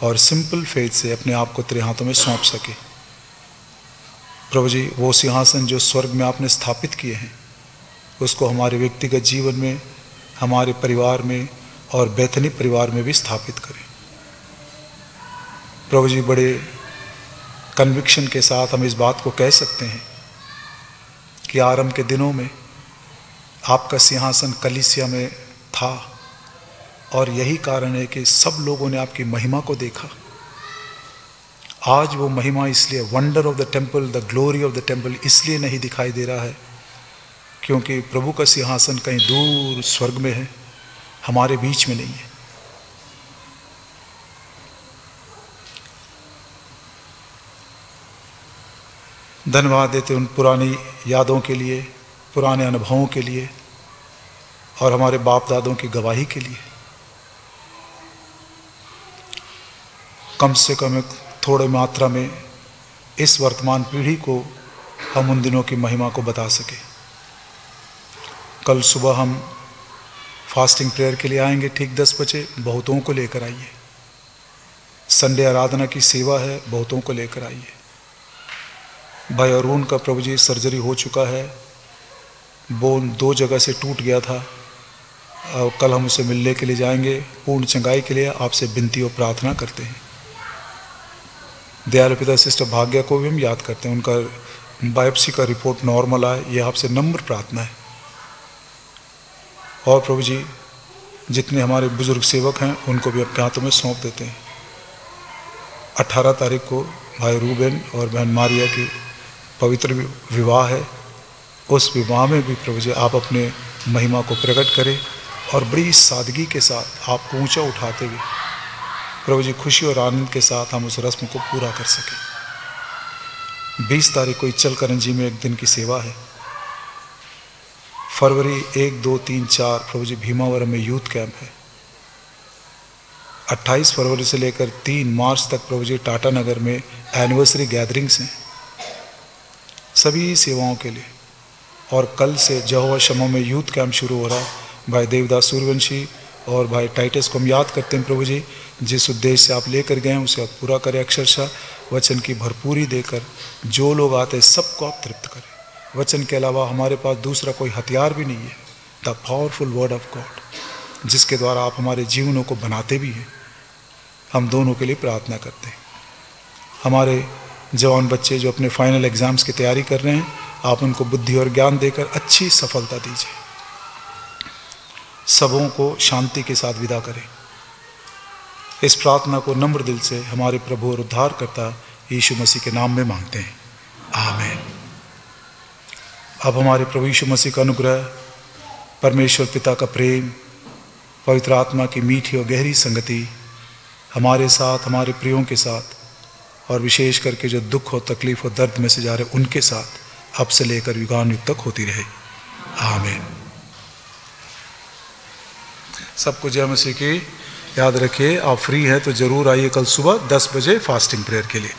और सिंपल फेथ से अपने आप को तेरे हाथों में सौंप सके। प्रभु जी, वो सिंहासन जो स्वर्ग में आपने स्थापित किए हैं, उसको हमारे व्यक्तिगत जीवन में, हमारे परिवार में और बैथनी परिवार में भी स्थापित करें। प्रभु जी, बड़े कन्विक्शन के साथ हम इस बात को कह सकते हैं कि आरंभ के दिनों में आपका सिंहासन कलीसिया में था, और यही कारण है कि सब लोगों ने आपकी महिमा को देखा। आज वो महिमा इसलिए, wonder of the temple, the glory of the temple, इसलिए नहीं दिखाई दे रहा है क्योंकि प्रभु का सिंहासन कहीं दूर स्वर्ग में है, हमारे बीच में नहीं है। धन्यवाद देते उन पुरानी यादों के लिए, पुराने अनुभवों के लिए और हमारे बाप दादों की गवाही के लिए। कम से कम थोड़े मात्रा में इस वर्तमान पीढ़ी को हम उन दिनों की महिमा को बता सके। कल सुबह हम फास्टिंग प्रेयर के लिए आएंगे ठीक 10 बजे, बहुतों को लेकर आइए। संडे आराधना की सेवा है, बहुतों को लेकर आइए। भाई अरुण का प्रभु जी सर्जरी हो चुका है, बोन 2 जगह से टूट गया था, और कल हम उसे मिलने के लिए जाएंगे। पूर्ण चंगाई के लिए आपसे विनती और प्रार्थना करते हैं। दयालु पिता सिस्टर भाग्या को भी हम याद करते हैं, उनका बायोप्सी का रिपोर्ट नॉर्मल आए, यह आपसे नम्र प्रार्थना है। और प्रभु जी, जितने हमारे बुजुर्ग सेवक हैं उनको भी आपके हाथों में सौंप देते हैं। 18 तारीख को भाई रूबेन और बहन मारिया की पवित्र विवाह है, उस विवाह में भी प्रभु जी आप अपने महिमा को प्रकट करें और बड़ी सादगी के साथ आपको ऊंचा उठाते हुए प्रभु जी खुशी और आनंद के साथ हम उस रस्म को पूरा कर सकें। 20 तारीख को इच्चल करंजी में एक दिन की सेवा है। फरवरी 1, 2, 3, 4 प्रभु जी भीमावरम में यूथ कैंप है। 28 फरवरी से लेकर 3 मार्च तक प्रभु जी टाटा नगर में एनिवर्सरी गैदरिंग्स हैं सभी सेवाओं के लिए। और कल से यहोवा शम्मा में यूथ कैंप शुरू हो रहा है। भाई देवदास सूर्यवंशी और भाई टाइटस को हम याद करते हैं प्रभु जी, जिस उद्देश्य से आप लेकर गए हैं उसे आप पूरा करें, अक्षरशः वचन की भरपूरी देकर जो लोग आते हैं सबको आप तृप्त करें। वचन के अलावा हमारे पास दूसरा कोई हथियार भी नहीं है, the powerful word of God, जिसके द्वारा आप हमारे जीवनों को बनाते भी हैं। हम दोनों के लिए प्रार्थना करते हैं। हमारे जवान बच्चे जो अपने फाइनल एग्ज़ाम्स की तैयारी कर रहे हैं, आप उनको बुद्धि और ज्ञान देकर अच्छी सफलता दीजिए। सबों को शांति के साथ विदा करें। इस प्रार्थना को नम्र दिल से हमारे प्रभु और उद्धारकर्ता यीशु मसीह के नाम में मांगते हैं, आमीन। अब हमारे प्रभु यीशु मसीह का अनुग्रह, परमेश्वर पिता का प्रेम, पवित्र आत्मा की मीठी और गहरी संगति हमारे साथ, हमारे प्रियों के साथ, और विशेष करके जो दुख और तकलीफ और दर्द में से जा रहे उनके साथ अब से लेकर युगान युग तक होती रहे, आमीन। सबको जय मसीह की। याद रखिए, आप फ्री हैं तो ज़रूर आइए कल सुबह 10 बजे फास्टिंग प्रेयर के लिए।